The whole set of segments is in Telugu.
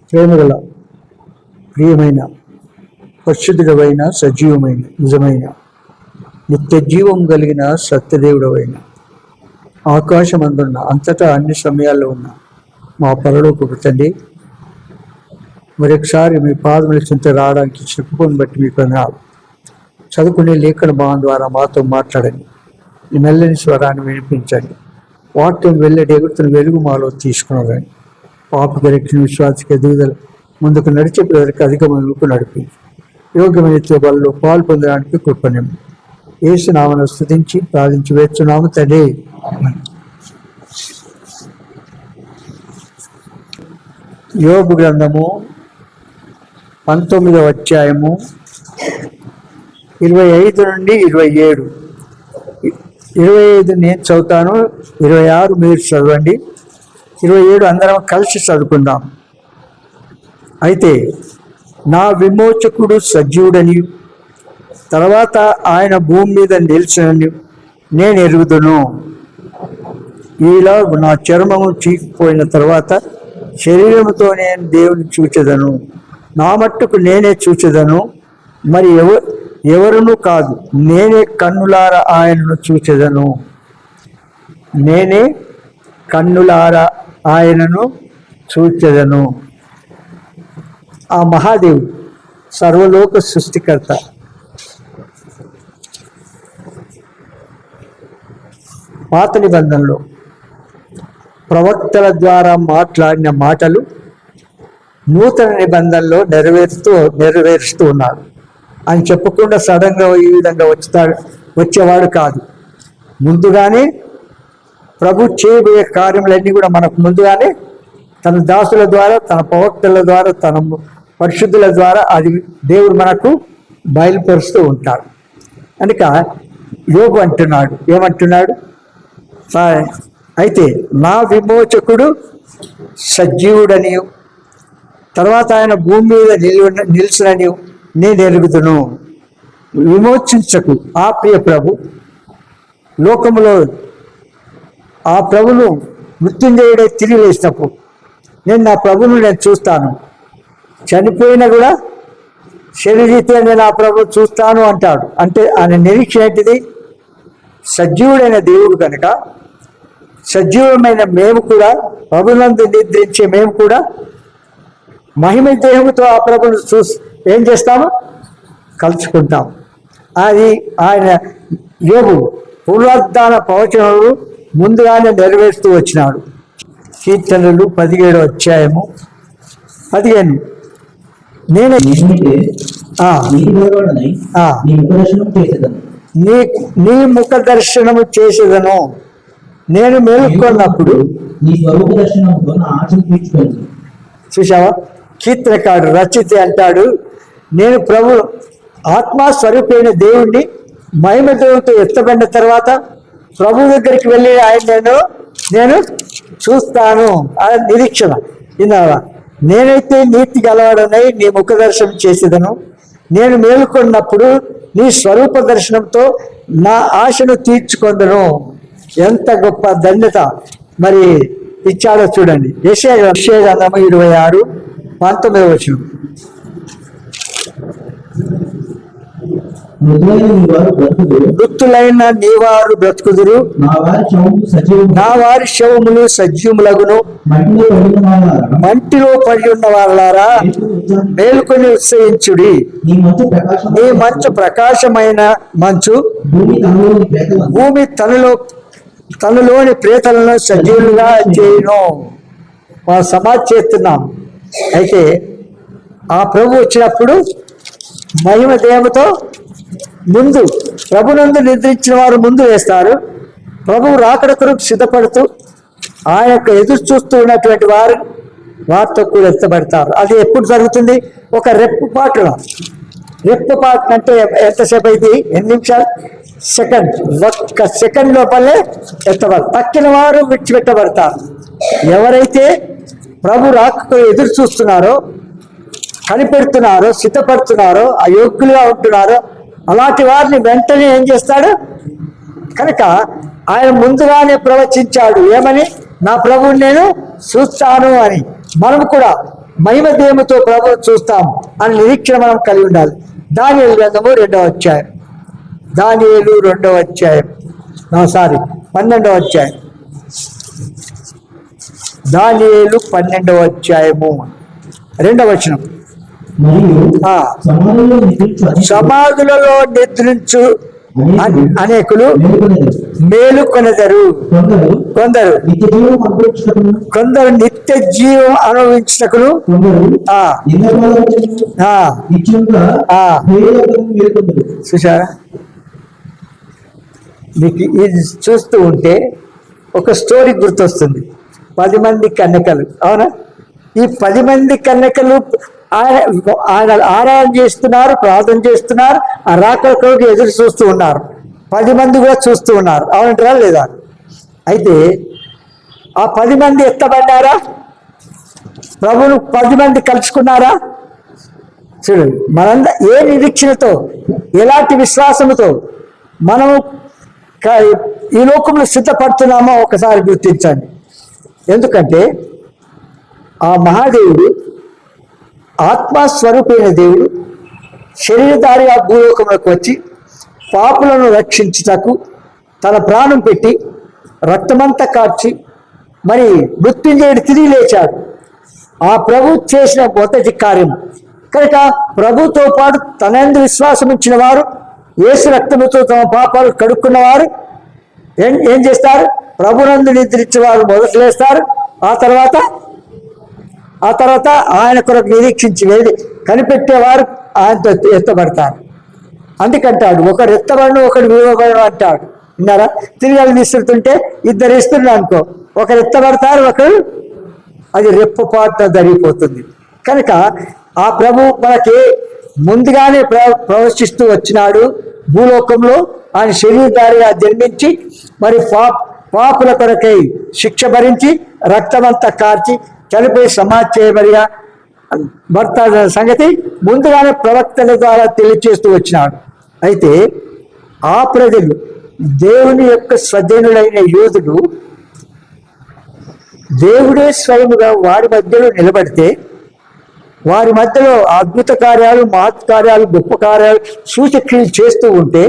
ప్రేమగల ప్రియమైన పరిశుద్ధుడవైన సజీవమైన నిజమైన నిత్య జీవం కలిగిన సత్యదేవుడవైన ఆకాశమందున్న అంతటా అన్ని సమయాల్లో ఉన్న మా పరలోకపు తండ్రి, మరొకసారి మీ పాదముల చింత రావడానికి చెప్పుకొని బట్టి మీకు వందనాలు. చదువుకునే లేఖన భావం ద్వారా మాతో మాట్లాడండి. ఈ మెల్లని స్వరాన్ని వినిపించండి. వాక్యం వెళ్ళడి ఎగురుతున్న వెలుగు మాలో తీసుకున్నారండి. పాపకి రక్షణ విశ్వాసకి ఎదుగుదల ముందుకు నడిచే పిల్లలకి అధికమైనకు నడిపించి యోగ్యమైన బలలో పాలు పొందడానికి కృపణ్యం యేసు నామమున స్తుతించి ప్రార్థించి వేస్తున్నాము తండ్రి. యోబు గ్రంథము 19వ అధ్యాయము 25 నుండి 27. 25 నేను చదువుతాను, 26 మీరు చదవండి, 27 అందరం కలిసి చదువుకుందాం. అయితే నా విమోచకుడు సజీవుడని, తర్వాత ఆయన భూమి మీద నిలిచినని నేను ఎరుగుదును. ఈలో నా చర్మము చీకిపోయిన తర్వాత శరీరముతో నేను దేవుని చూచెదను. నా మట్టుకు నేనే చూచెదను, మరి ఎవరునూ కాదు. నేనే కన్నులార ఆయనను చూచెదను. నేనే కన్నులార ఆయనను చూచెదను. ఆ మహాదేవుడు సర్వలోక సృష్టికర్త, పాత నిబంధనలో ప్రవక్తల ద్వారా మాట్లాడిన మాటలు నూతన నిబంధనలో నెరవేరుస్తూ ఉన్నారు అని చెప్పకుండా సడన్గా ఈ విధంగా వచ్చేవాడు కాదు. ముందుగానే ప్రభు చేయబోయే కార్యములన్నీ కూడా మనకు ముందుగానే తన దాసుల ద్వారా, తన ప్రవక్తల ద్వారా, తన పరిశుద్ధుల ద్వారా అది దేవుడు మనకు బయలుపరుస్తూ ఉంటాడు. కనుక యోబు అంటున్నాడు, ఏమంటున్నాడు? అయితే నా విమోచకుడు సజీవుడని, తర్వాత ఆయన భూమి మీద నిలిచినని నేను ఎరుగుదును. విమోచించకు ఆ ప్రియ ప్రభు. లోకములో ఆ ప్రభును మృత్యుంజయుడై తిరిగి లేచినప్పుడు నేను నా ప్రభును నేను చూస్తాను. చనిపోయినా కూడా శరీరీతే నేను ఆ ప్రభు చూస్తాను అంటాడు. అంటే ఆయన నిరీక్షణ ఏంటిది? సజీవుడైన దేవుడు కనుక సజీవమైన మేము కూడా, ప్రభునందు నిద్రించే మేము కూడా మహిమ దేహంతో ఆ ప్రభును ఏం చేస్తాము? కలుసుకుంటాం. అది ఆయన యోబు పునరుద్ధాన ప్రవచనాలు ముందుగానే నెరవేరుస్తూ వచ్చినాడు. కీర్తనలు 17వ అధ్యాయము 15. నేను నీ ముఖ దర్శనము చేసేదను. నేను మేలుకొన్నప్పుడు చూసావా? కీర్తనకాడు రచిత అంటాడు, నేను ప్రభు ఆత్మస్వరూపైన దేవుణ్ణి మహిమ దేవుడితో ఎత్తబడిన తర్వాత ప్రభు దగ్గరికి వెళ్ళి ఆయన నేను చూస్తాను. ఆ నిరీక్షణ. విన్నావా? నేనైతే నీతి గలవాడనై నీ ముఖ దర్శనం చేసేదను. నేను మేలుకొన్నప్పుడు నీ స్వరూప దర్శనంతో నా ఆశను తీర్చుకొందును. ఎంత గొప్ప ధన్యత మరి ఇచ్చాడో చూడండి. యెషయా గ్రంథము 26:19. మృతులైన నీవారు బ్రతుకుదురు, నా వారి శవములు సజీవములగును. మంటిలో పడి ఉన్న వాళ్ళారా మేలుకొని ఉత్సహించుడి. నీ మంచు ప్రకాశమైన మంచు భూమి తనలోని ప్రేతలను సజీవులుగా చేయును. మనం సమాధి చేస్తున్నాం. అయితే ఆ ప్రభు వచ్చినప్పుడు మహిమ దేవతో ముందు ప్రభునందు నిద్రించిన వారు ముందు వేస్తారు. ప్రభువు రాకడ కొరకు సిద్ధపడుతూ ఆయన యొక్క ఎదురు చూస్తూ ఉన్నటువంటి వారు వారితో కూడా ఎత్తబడతారు. అది ఎప్పుడు జరుగుతుంది? ఒక రెప్పపాటులో. రెప్పపాటు అంటే ఎంతసేపు అయింది? 8 నిమిషాలు, సెకండ్. ఒక్క సెకండ్ లోపలే ఎత్తబడతారు. తక్కిన వారు విడిచిపెట్టబడతారు. ఎవరైతే ప్రభు రాకకు ఎదురు చూస్తున్నారో, కనిపెడుతున్నారో, సిద్ధపడుతున్నారో, అయోగ్యులుగా ఉంటున్నారో అలాంటి వారిని వెంటనే ఏం చేస్తాడు? కనుక ఆయన ముందుగానే ప్రవచించాడు. ఏమని? నా ప్రభువుని నేను చూస్తాను అని. మనం కూడా మహిమ దేహముతో ప్రభువు చూస్తాం అని నిరీక్షణ మనం కలిగి ఉండాలి. దానియేలు గ్రంథము 2వ అధ్యాయం, దానియేలు 2వ అధ్యాయం, 12వ అధ్యాయం, దానియేలు 12వ అధ్యాయము 2వ వచనం. సమాధులలో నిద్రించు అనేకులు మేలుకొనెదరు, కొందరు నిత్య జీవం అనుభవించుటకును. చూసారా, మీకు ఇది చూస్తూ ఉంటే ఒక స్టోరీ గుర్తొస్తుంది. 10 మంది కన్యకలు. అవునా? ఈ 10 మంది కన్యకలు ఆయన ఆరాధన చేస్తున్నారు, ప్రార్థన చేస్తున్నారు, ఆ రాకడకు ఎదురు చూస్తూ ఉన్నారు. 10 మంది కూడా చూస్తూ ఉన్నారు. అవునంటారా లేదా? అయితే ఆ 10 మంది ఎత్తబడ్డారా? ప్రభువును 10 మంది కలుసుకున్నారా? చూడండి, మనందరం ఏ నిరీక్షణతో, ఎలాంటి విశ్వాసంతో మనము ఈ లోకంలో సిద్ధపడుతున్నామో ఒకసారి గుర్తించండి. ఎందుకంటే ఆ మహాదేవుడు, ఆత్మస్వరూపైన దేవుడు శరీరధారిగా భూలోకంలోకి వచ్చి పాపులను రక్షించుటకు తన ప్రాణం పెట్టి రక్తమంతా కార్చి మరి మృత్యుంజయుడు తిరిగి లేచాడు. ఆ ప్రభు చేసిన మొదటి కార్యం కనుక ప్రభుతో పాటు తనందు విశ్వాసం ఇచ్చిన వారు, యేసు రక్తముతో తమ పాపాలు కడుక్కున్నవారు ఏం చేస్తారు? ప్రభునందు నిద్రించే వారు మొదట లేస్తారు. ఆ తర్వాత ఆయన కొరకు నిరీక్షించి కనిపెట్టేవారు ఆయనతో ఎత్తబడతారు. అందుకంటాడు, ఒకరు ఎత్తబడిన ఒకడు విలువబడిన అంటాడు. విన్నారా? తిరిగి విసురుతుంటే 2 ఇస్తున్నారు అనుకో, ఒకరు ఎత్తబడతారు, ఒకరు అది రెప్పపాటున జరిగిపోతుంది. కనుక ఆ ప్రభు మనకి ముందుగానే ప్రవేశిస్తూ వచ్చినాడు భూలోకంలో. ఆయన శరీరధారిగా జన్మించి మరి పాపుల కొరకై శిక్ష భరించి రక్తమంతా కార్చి చనిపోయి సమాధి చేయబడిగా భర్త సంగతి ముందుగానే ప్రవక్తల ద్వారా తెలియచేస్తూ వచ్చినాడు. అయితే ఆ ప్రజలు, దేవుని యొక్క స్వజనులైన యోధుడు, దేవుడే స్వయముగా వారి మధ్యలో నిలబడితే, వారి మధ్యలో అద్భుత కార్యాలు, మహత్ కార్యాలు, గొప్ప కార్యాలు, సూచక్రియలు చేస్తూ ఉంటే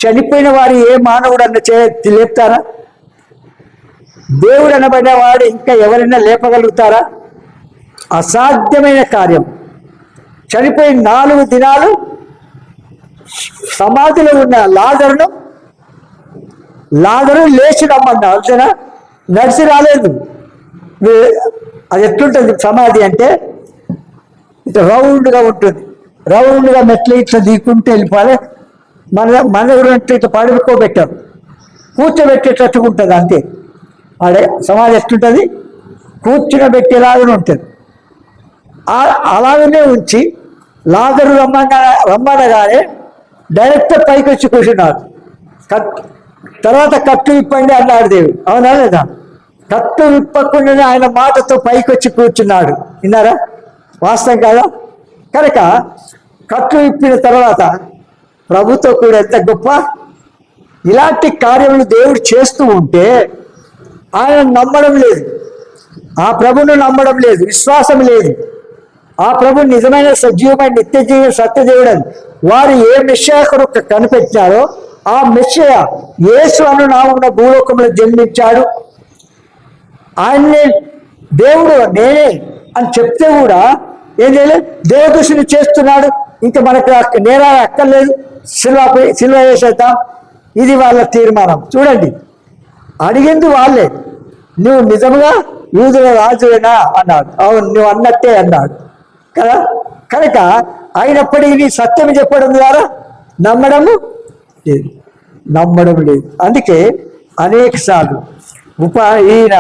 చనిపోయిన వారు ఏ మానవుడు అన్న లేపుతారా? దేవుడు అనబడిన వాడు ఇంకా ఎవరైనా లేపగలుగుతారా? అసాధ్యమైన కార్యం. చనిపోయి 4 దినాలు సమాధిలో ఉన్న లాజరు లేచి రమ్మన్నారు. అంతేనా? నడిచి రాలేదు. అది ఎట్లుంటుంది సమాధి అంటే? ఇట్లా రౌండ్గా ఉంటుంది. రౌండ్గా మెట్లు ఇట్లా దిక్కుంటూ వెళ్ళిపోవాలి. మన గురించి ఇట్లా పడుకోబెట్టారు, కూర్చోబెట్టేటట్టుగా ఉంటుంది. అంతే. అదే సమాధి ఎట్లుంటుంది? కూర్చునబెట్టేలాగానే ఉంటుంది. అలాగనే ఉంచి లాజరు రమ్మనగానే డైరెక్ట్ పైకి వచ్చి కూర్చున్నాడు. తర్వాత కట్టు విప్పండి అన్నాడు దేవుడు. అవునా లేదా? కట్టు విప్పకుండానే ఆయన మాటతో పైకి వచ్చి కూర్చున్నాడు. విన్నారా? వాస్తవం కాదా? కనుక కట్టు విప్పిన తర్వాత ప్రభుతో కూడా ఎంత గొప్ప! ఇలాంటి కార్యములు దేవుడు చేస్తూ ఉంటే ఆయన నమ్మడం లేదు, ఆ ప్రభును నమ్మడం లేదు, విశ్వాసం లేదు. ఆ ప్రభు నిజమైన సజీవమైన నిత్యజీవ సత్యదేవుడు అని వారు ఏ మెస్సియా కొరకు కనిపెట్టినారో ఆ మెస్సియా యేసు అను నామమున భూలోకంలో జన్మించాడు. ఆయన్నే దేవుడు నేనే అని చెప్తే కూడా ఏం చేయలేదు, దేవదూషణ చేస్తున్నాడు. ఇంకా మనకు నేరాలు అక్కర్లేదు, సిల్వ వేసేద్దాం. ఇది వాళ్ళ తీర్మానం. చూడండి, అడిగింది వాళ్ళే. నువ్వు నిజంగా యూదుల రాజువేనా అన్నాడు. అవును, నువ్వు అన్నట్టే అన్నాడు కదా. కనుక అయినప్పటికీ సత్యం చెప్పడం ద్వారా నమ్మడం లేదు. అందుకే అనేక సార్లు ఈయన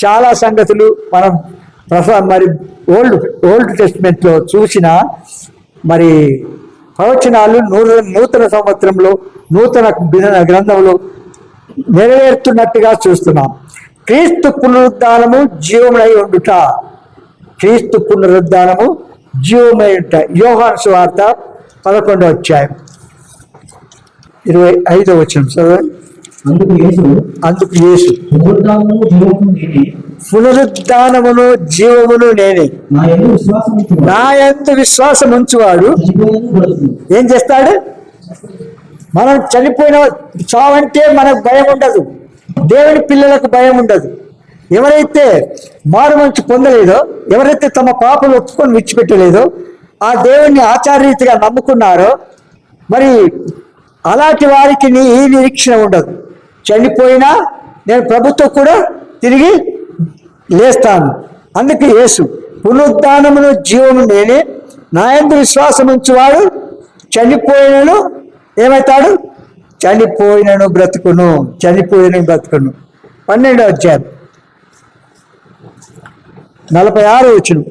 చాలా సంగతులు మనం మరి ఓల్డ్ టెస్ట్మెంట్లో చూసిన మరి ప్రవచనాలు నూతన సంవత్సరంలో నూతన గ్రంథంలో నెరవేరుతున్నట్టుగా చూస్తున్నాం. క్రీస్తు పునరుద్ధానము జీవమై ఉండుట. క్రీస్తు పునరుద్ధానము జీవమై ఉంట. యోహాను సువార్త 11వ అధ్యాయం 25వ వచనం చదవండి. అందుకు యేసు పునరుద్ధానమును జీవమును నేనే. నా యందు విశ్వాసం ఉంచువాడు ఏం చేస్తాడు? మనం చనిపోయిన చావంటే మనకు భయం ఉండదు, దేవుని పిల్లలకు భయం ఉండదు. ఎవరైతే మారు మనసు పొందలేదో, ఎవరైతే తమ పాపలు ఒప్పుకొని విడిచిపెట్టలేదో, ఆ దేవుణ్ణి ఆచారరీతిగా నమ్ముకున్నారో, మరి అలాంటి వారికి ఈ నిరీక్షణ ఉండదు. చనిపోయినా నేను ప్రభుత్వం కూడా తిరిగి లేస్తాను. అందుకే యేసు పునరుద్ధానమును జీవము నేనే, నా యందు విశ్వాసం ఉంచువాడు చనిపోయినను ఏమవుతాడు? చనిపోయినను బ్రతుకును, చనిపోయినను బ్రతుకును. 12వ అధ్యాయం 46 వచనం.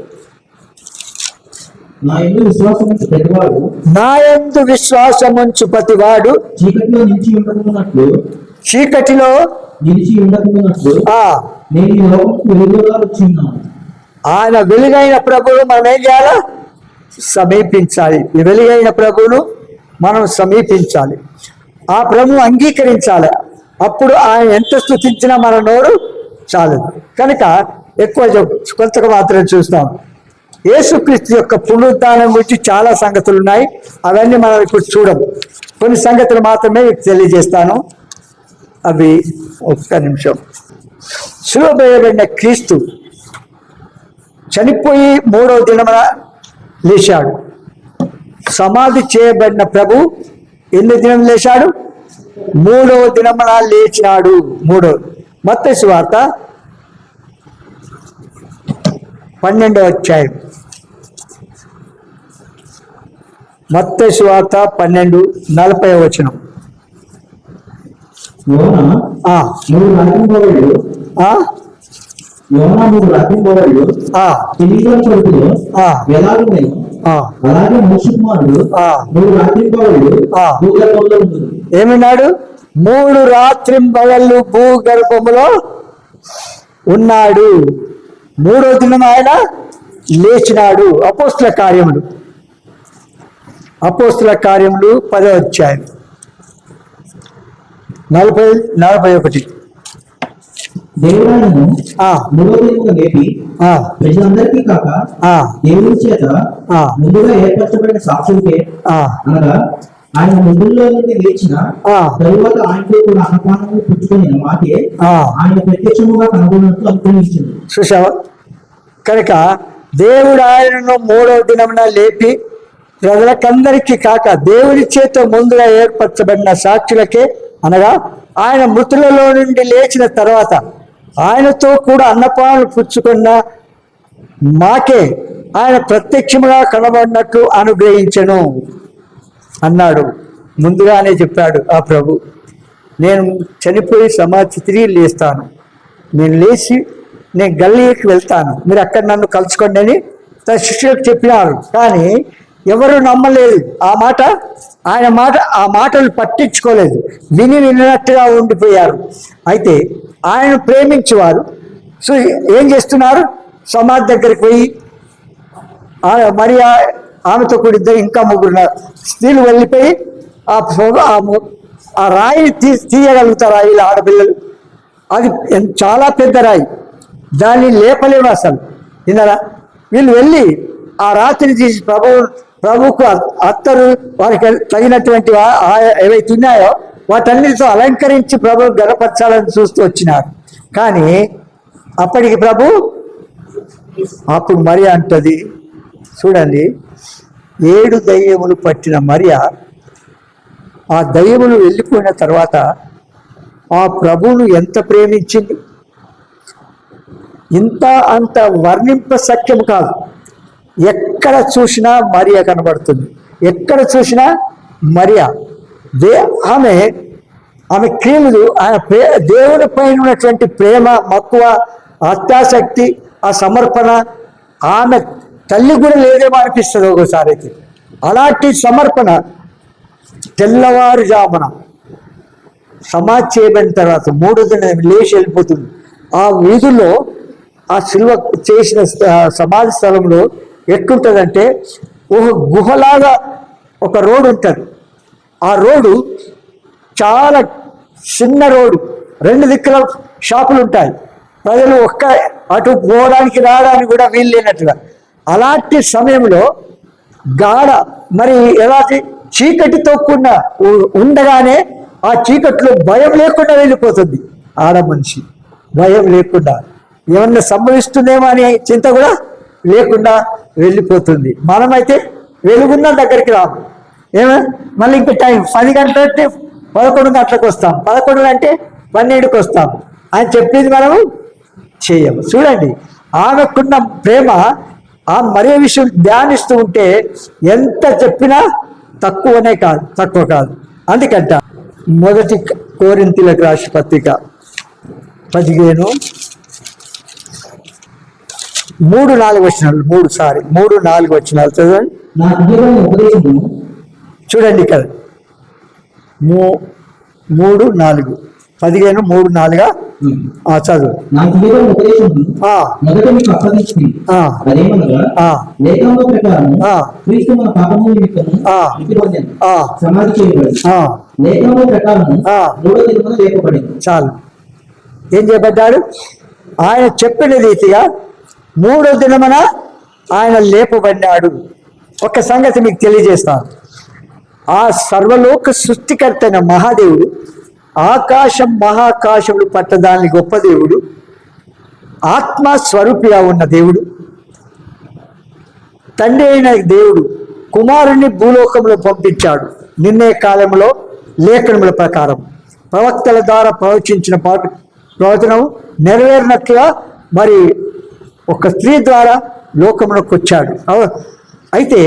నా యందు విశ్వాసముంచు ప్రతివాడు చీకటిలో ఆయన వెలుగైన ప్రభువును మనం ఏం చేయాలి? సమీపించాలి. ఈ వెలుగైన ప్రభువును మనం సమీపించాలి, ఆ ప్రభువు అంగీకరించాలి. అప్పుడు ఆయన ఎంత స్తుతించినా మన నోరు చాలదు. కనుక ఎక్కువ కొంతగా మాత్రం చూస్తాం. యేసుక్రీస్తు యొక్క పునరుద్ధానం గురించి చాలా సంగతులు ఉన్నాయి, అవన్నీ మనం ఇప్పుడు చూడము. కొన్ని సంగతులు మాత్రమే తెలియజేస్తాను. అవి ఒక్క నిమిషం. సిలువ వేయబడిన క్రీస్తు చనిపోయి 3వ దినమున లేచాడు. సమాధి చేయబడిన ప్రభు ఎన్ని దినం లేచాడు? 3వ దినమున లేచినాడు. 3వ. మత్తయి సువార్త 12వ అధ్యాయం. మత్తయి సువార్త 12:40 వచనం. ఏమన్నాడు? 3 రాత్రింబగళ్ళు భూగర్భములో ఉన్నాడు, 3వ దినం ఆయన లేచినాడు. అపోస్తుల కార్యములు 10వ అధ్యాయం 40-41. దేవుడాను లేపి ప్రజలందరికీ కాక దేవుని చేత ముందుగా ఏర్పరచబడిన సాక్షులకే, అనగా ఆయన ముందులో నుండి లేచిన తరువాత ఆయనతో కూడా అన్నపానము పుచ్చుకొని మాకే ఆయన ప్రత్యక్షముగా కనుగొన్నట్లు అనుగ్రహించింది. చూసావా? కనుక దేవుడు ఆయనను 3వ దినమున లేపి ప్రజలకందరికీ కాక దేవుని చేత ముందుగా ఏర్పరచబడిన సాక్షులకే, అనగా ఆయన మృతులలో నుండి లేచిన తర్వాత ఆయనతో కూడా అన్నపానాలు పుచ్చుకున్న మాకే ఆయన ప్రత్యక్షముగా కనబడినట్లు అనుగ్రహించెను అన్నాడు. ముందుగానే చెప్పాడు ఆ ప్రభు, నేను చనిపోయి సమాధి తిరిగి లేస్తాను, నేను లేచి నేను గల్లీకి వెళ్తాను, మీరు అక్కడ నన్ను కలుసుకోండి అని తన శిష్యులకు చెప్పినారు. కానీ ఎవరు నమ్మలేదు ఆ మాట. ఆ మాటలు పట్టించుకోలేదు, విన్నట్టుగా ఉండిపోయారు. అయితే ఆయన ప్రేమించేవారు సో ఏం చేస్తున్నారు? సమాధి దగ్గరికి పోయి మరి ఆమెతో కూడా ఇంకా 3 స్త్రీలు వెళ్ళిపోయి ఆ రాయిని తీయగలుగుతారు వీళ్ళ ఆడపిల్లలు. అది చాలా పెద్ద రాయి, దాన్ని లేపలేము అసలు. విన్నారా? వీళ్ళు వెళ్ళి ఆ రాత్రిని తీసి ప్రభువుకు అత్తరు వారికి తగినటువంటి ఏవైతే ఉన్నాయో వాటన్నిటితో అలంకరించి ప్రభు గణపరచాలని చూస్తూ వచ్చినారు. కానీ అప్పటికి అప్పుడు మరియ అంటది, చూడండి, 7 దయ్యములు పట్టిన మరియ ఆ దయ్యములు వెళ్ళిపోయిన తర్వాత ఆ ప్రభువును ఎంత ప్రేమించింది, ఇంత అంత వర్ణింప సఖ్యం కాదు. ఎక్కడ చూసినా మరియ కనబడుతుంది, ఎక్కడ చూసినా మరియ. ఆమె క్రియలు, ఆయన దేవుని పైన ఉన్నటువంటి ప్రేమ, మక్కువ, అత్యాసక్తి, ఆ సమర్పణ ఆమె తల్లి కూడా లేదేమో అనిపిస్తుంది ఒకసారి. అయితే అలాంటి సమర్పణ తెల్లవారుజామున సమాధి చేయబడిన తర్వాత 3వ దినం లేచి వెళ్ళిపోతుంది. ఆ వీధుల్లో ఆ శిలువ చేసిన సమాధి స్థలంలో ఎట్లుంటుందంటే ఒక గుహలాగా ఒక రోడ్డు ఉంటుంది. ఆ రోడ్డు చాలా చిన్న రోడ్డు, 2 దిక్కుల షాపులు ఉంటాయి. ప్రజలు అటు పోవడానికి రావడానికి కూడా వీలు లేనట్టుగా. అలాంటి సమయంలో మరి ఎలాంటి చీకటితో కూడిన ఉండగానే ఆ చీకట్లో భయం లేకుండా వెళ్ళిపోతుంది ఆడ మనిషి. భయం లేకుండా ఏమన్నా సంభవిస్తుందేమో అనే చింత కూడా లేకుండా వెళ్ళిపోతుంది. మనమైతే వెలుగున్న దగ్గరికి రాము. మళ్ళీ ఇంకా టైం 10 గంటలు అంటే 11 గంటలకు వస్తాం, 11 అంటే 12కి వస్తాం అని చెప్పింది మనము చేయము. చూడండి, ఆమెకున్న ప్రేమ ఆ మరే విషయం ధ్యానిస్తూ ఉంటే ఎంత చెప్పినా తక్కువ కాదు. అందుకంట మొదటి కొరింథీయులకు రాసిన పత్రిక 15:3-4 వచనాలు 3-4 వచనాలు చదవండి. నా హృదయమైన ఉపదేశమును చూడండి ఇక్కడ 3-4 15:3-4గా చదువు. నా హృదయమైన ఉపదేశమును మొదట మీకు అప్పగించింది. అదేమనగా లేఖనముల ప్రకారము క్రీస్తు మన పాపముల నిమిత్తము మృతి పొందెను, సమాధి చేయబడి లేఖనముల ప్రకారము 3వ దినమున లేపబడింది. చాలు. ఏం చేయబడ్డాడు? ఆయన చెప్పిన రీతిగా 3వ దినమున ఆయన లేపబడినాడు. ఒక సంగతి మీకు తెలియజేస్తాను. ఆ సర్వలోక సృష్టికర్త అయిన మహాదేవుడు, ఆకాశం మహాకాశములు పట్టదాని గొప్ప దేవుడు, ఆత్మ స్వరూపిగా ఉన్న దేవుడు, తండ్రి అయిన దేవుడు కుమారుణ్ణి భూలోకంలో పంపించాడు. నిన్నే కాలంలో లేఖనముల ప్రకారం ప్రవక్తల ద్వారా ప్రవచించిన ప్రవచనం నెరవేరినట్లుగా మరి ఒక స్త్రీ ద్వారా లోకంలోకి వచ్చాడు. అయితే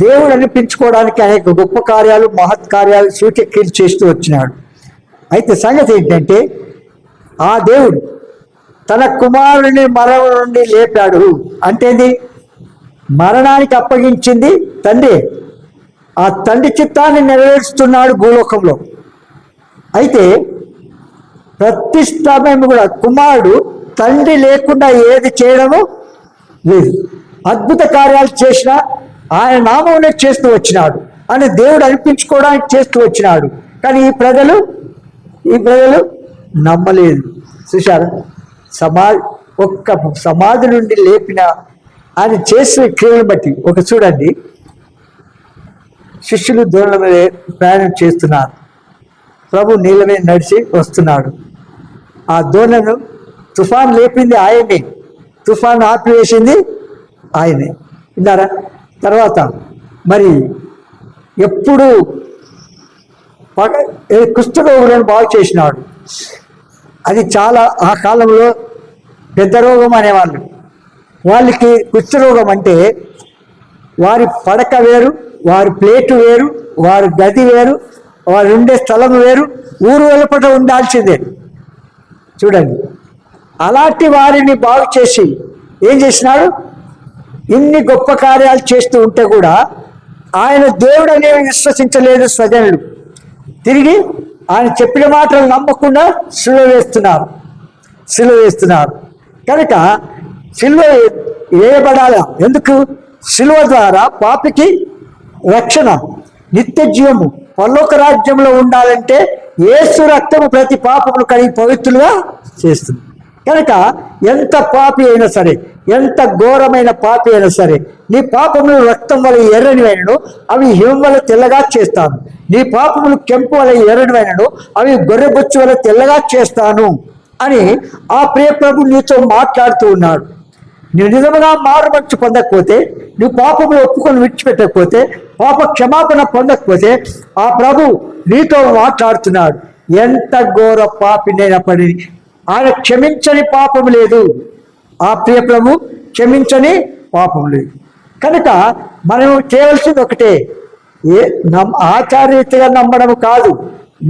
దేవుడు అనిపించుకోవడానికి అనేక గొప్ప కార్యాలు, మహత్కార్యాలు, సూచక్రియలు చేస్తూ వచ్చినాడు. అయితే సంగతి ఏంటంటే ఆ దేవుడు తన కుమారుని మరణం నుండి లేపాడు. అంటేది మరణానికి అప్పగించింది తండ్రి. ఆ తండ్రి చిత్తాన్ని నెరవేరుస్తున్నాడు భూలోకంలో. అయితే ప్రతి సమయం కూడా కుమారుడు తండ్రి లేకుండా ఏది చేయడము లేదు. అద్భుత కార్యాలు చేసినా ఆయన నామంలో చేస్తూ వచ్చినాడు అని దేవుడు అనిపించుకోవడానికి చేస్తూ వచ్చినాడు. కానీ ఈ ప్రజలు నమ్మలేదు. చూశారు, ఒక్క సమాధి నుండి లేపిన ఆయన చేసిన క్రియలను బట్టి చూడండి, శిష్యులు దూడల మీద ప్రయాణం చేస్తున్నారు. ప్రభు నీళ్ళ మీద నడిచి వస్తున్నాడు. ఆ దోణను తుఫాన్ లేపింది ఆయనే, తుఫాన్ ఆపివేసింది ఆయనే. విన్నారా? తర్వాత మరి ఎప్పుడు కుష్ఠరోగులను బాగు చేసినాడు. అది చాలా ఆ కాలంలో పెద్ద రోగం అనేవాళ్ళు. వాళ్ళకి కుష్ఠరోగం అంటే వారి పడక వేరు, వారి ప్లేటు వేరు, వారి గది వేరు, వారు ఉండే స్థలం వేరు, ఊరు వెలుపట ఉండాల్సిందే. చూడండి, అలాంటి వారిని బాగు చేసి ఏం చేసినాడు? ఇన్ని గొప్ప కార్యాలు చేస్తూ ఉంటే కూడా ఆయన దేవుడు అనేవి విశ్వసించలేదు స్వజనులు. తిరిగి ఆయన చెప్పిన మాటలు నమ్మకుండా సిలువ వేస్తున్నారు. కనుక సిలువ వేయబడాలా? ఎందుకు? సిలువ ద్వారా పాపికి రక్షణ, నిత్య జీవము, పరలోక రాజ్యంలో ఉండాలంటే యేసు రక్తము ప్రతి పాపమును కడిగి పవిత్రులుగా చేస్తుంది. కనుక ఎంత పాపి అయినా సరే, ఎంత ఘోరమైన పాపి అయినా సరే, నీ పాపములు రక్తం వల్ల ఎర్రనివైనను అవి హిమం వల్ల తెల్లగా చేస్తాను, నీ పాపములు కెంపు వల్ల ఎర్రనివైనను అవి గొర్రెబొచ్చు వల్ల తెల్లగా చేస్తాను అని ఆ ప్రియ ప్రభు నీతో మాట్లాడుతూ ఉన్నాడు. నువ్వు నిజంగా మారుమనసు పొందకపోతే, నువ్వు పాపములు ఒప్పుకొని విడిచిపెట్టకపోతే, పాప క్షమాపణ పొందకపోతే ఆ ప్రభు నీతో మాట్లాడుతున్నాడు. ఎంత ఘోర పాపినైనప్పటికీ ఆయన క్షమించని పాపం లేదు. ఆ ప్రియ ప్రభు క్షమించని పాపం లేదు. కనుక మనం చేయవలసింది ఒకటే, ఆచార్యతగా నమ్మడం కాదు.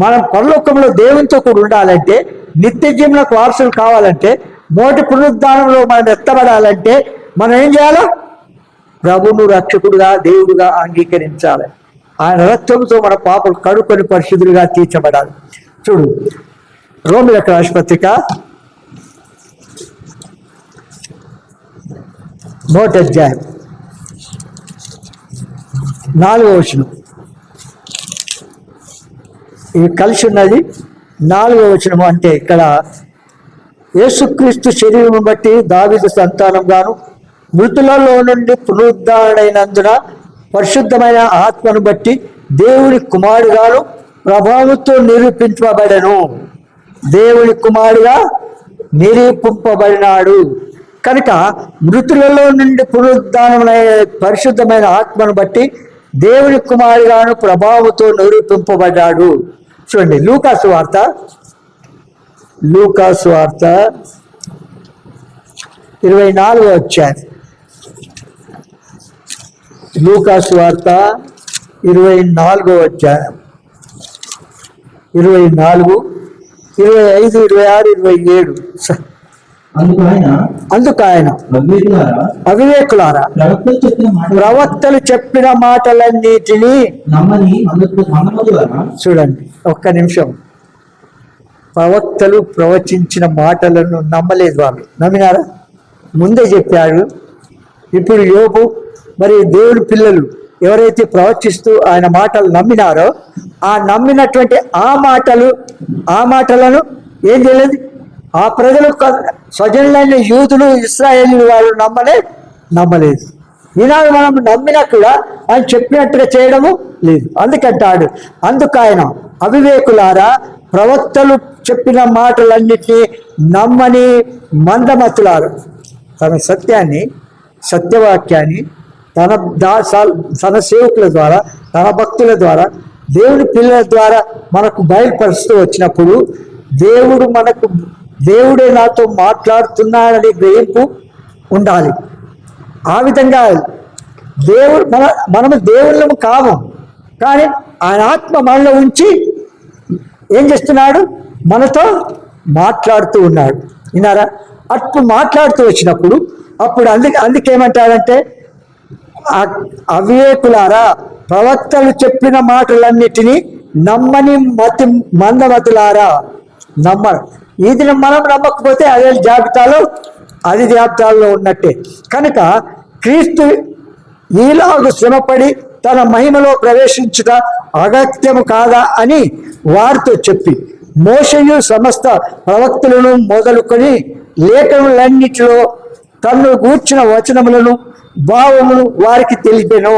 మనం పరలోకంలో దేవునితో కూడా ఉండాలంటే, నిత్య జీవనకు వారసులు కావాలంటే, మొదటి పునరుద్ధానంలో మనం ఎత్తబడాలంటే మనం ఏం చేయాలి? ప్రభువును రక్షకుడుగా, దేవుడుగా అంగీకరించాలి. ఆయన రక్తంతో మన పాపలు కడుక్కొని పరిశుద్ధులుగా తీర్చబడాలి. చూడు, రోమిలకు రాసిన పత్రిక 1వ అధ్యాయం 4వ వచనం. ఇవి కలిసి ఉన్నది 4వ వచనము. అంటే ఇక్కడ యేసుక్రీస్తు శరీరం బట్టి దావీదు సంతానంగాను, మృతులలో నుండి పునరుద్ధరణైనందున పరిశుద్ధమైన ఆత్మను బట్టి దేవుని కుమారుడుగాను ప్రభావంతో నిరూపించబడెను. దేవుని కుమారుడుగా నిరూపింపబడినాడు కనుక మృతులలో నుండి పునరుద్ధానమైన పరిశుద్ధమైన ఆత్మను బట్టి దేవుని కుమారుడుగాను ప్రభావంతో నిరూపింపబడ్డాడు. చూడండి లూకాసు వార్త 24వ అధ్యాయం. లూకాసు వార్త 24వ అధ్యాయం 24, 25, 26, 27. అందుకు ఆయన అవివేకులారా ప్రవక్తలు చెప్పిన మాటలన్నిటినీ చూడండి. ఒక్క నిమిషం. ప్రవక్తలు ప్రవచించిన మాటలను నమ్మలేదు. వాళ్ళు నమ్మినారా? ముందే చెప్పాడు. ఇప్పుడు యోబు మరి దేవుని పిల్లలు ఎవరైతే ప్రవచిస్తూ ఆయన మాటలు నమ్మినారో ఆ నమ్మినటువంటి ఆ మాటలను ఏం చేయలేదు. ఆ ప్రజలు స్వజనులైన యూదులు ఇశ్రాయేలు వాళ్ళు నమ్మలేదు. ఈనాడు మనం నమ్మినా కూడా ఆయన చెప్పినట్టుగా చేయడము లేదు. అందుకంటాడు, అందుకు ఆయన అవివేకులారా ప్రవక్తలు చెప్పిన మాటలన్నిటినీ నమ్మని మందమతులారు. తన సత్యవాక్యాన్ని తన సేవకుల ద్వారా, తన భక్తుల ద్వారా, దేవుని పిల్లల ద్వారా మనకు బయలుపరుస్తూ వచ్చినప్పుడు దేవుడే నాతో మాట్లాడుతున్నాడని గ్రహింపు ఉండాలి. ఆ విధంగా మనము దేవుళ్ళము కాము, కానీ ఆయన ఆత్మ మనలో ఉంచి ఏం చేస్తున్నాడు? మనతో మాట్లాడుతూ ఉన్నాడు. విన్నారా? అప్పుడు మాట్లాడుతూ వచ్చినప్పుడు అప్పుడు అందుకేమంటాడంటే, అవివేకులారా ప్రవక్తలు చెప్పిన మాటలన్నిటినీ నమ్మని మందమతులారా. ఇది మనం నమ్మకపోతే అదే జాబితాలో ఉన్నట్టే. కనుక క్రీస్తు ఈలాగు శ్రమపడి తన మహిమలో ప్రవేశించుట అగత్యము కాదా అని వారితో చెప్పి మోషేయు సమస్త ప్రవక్తలను మొదలుకొని లేఖనులన్నిటిలో తను గూర్చిన వచనములను భావమును వారికి తెలిపాను.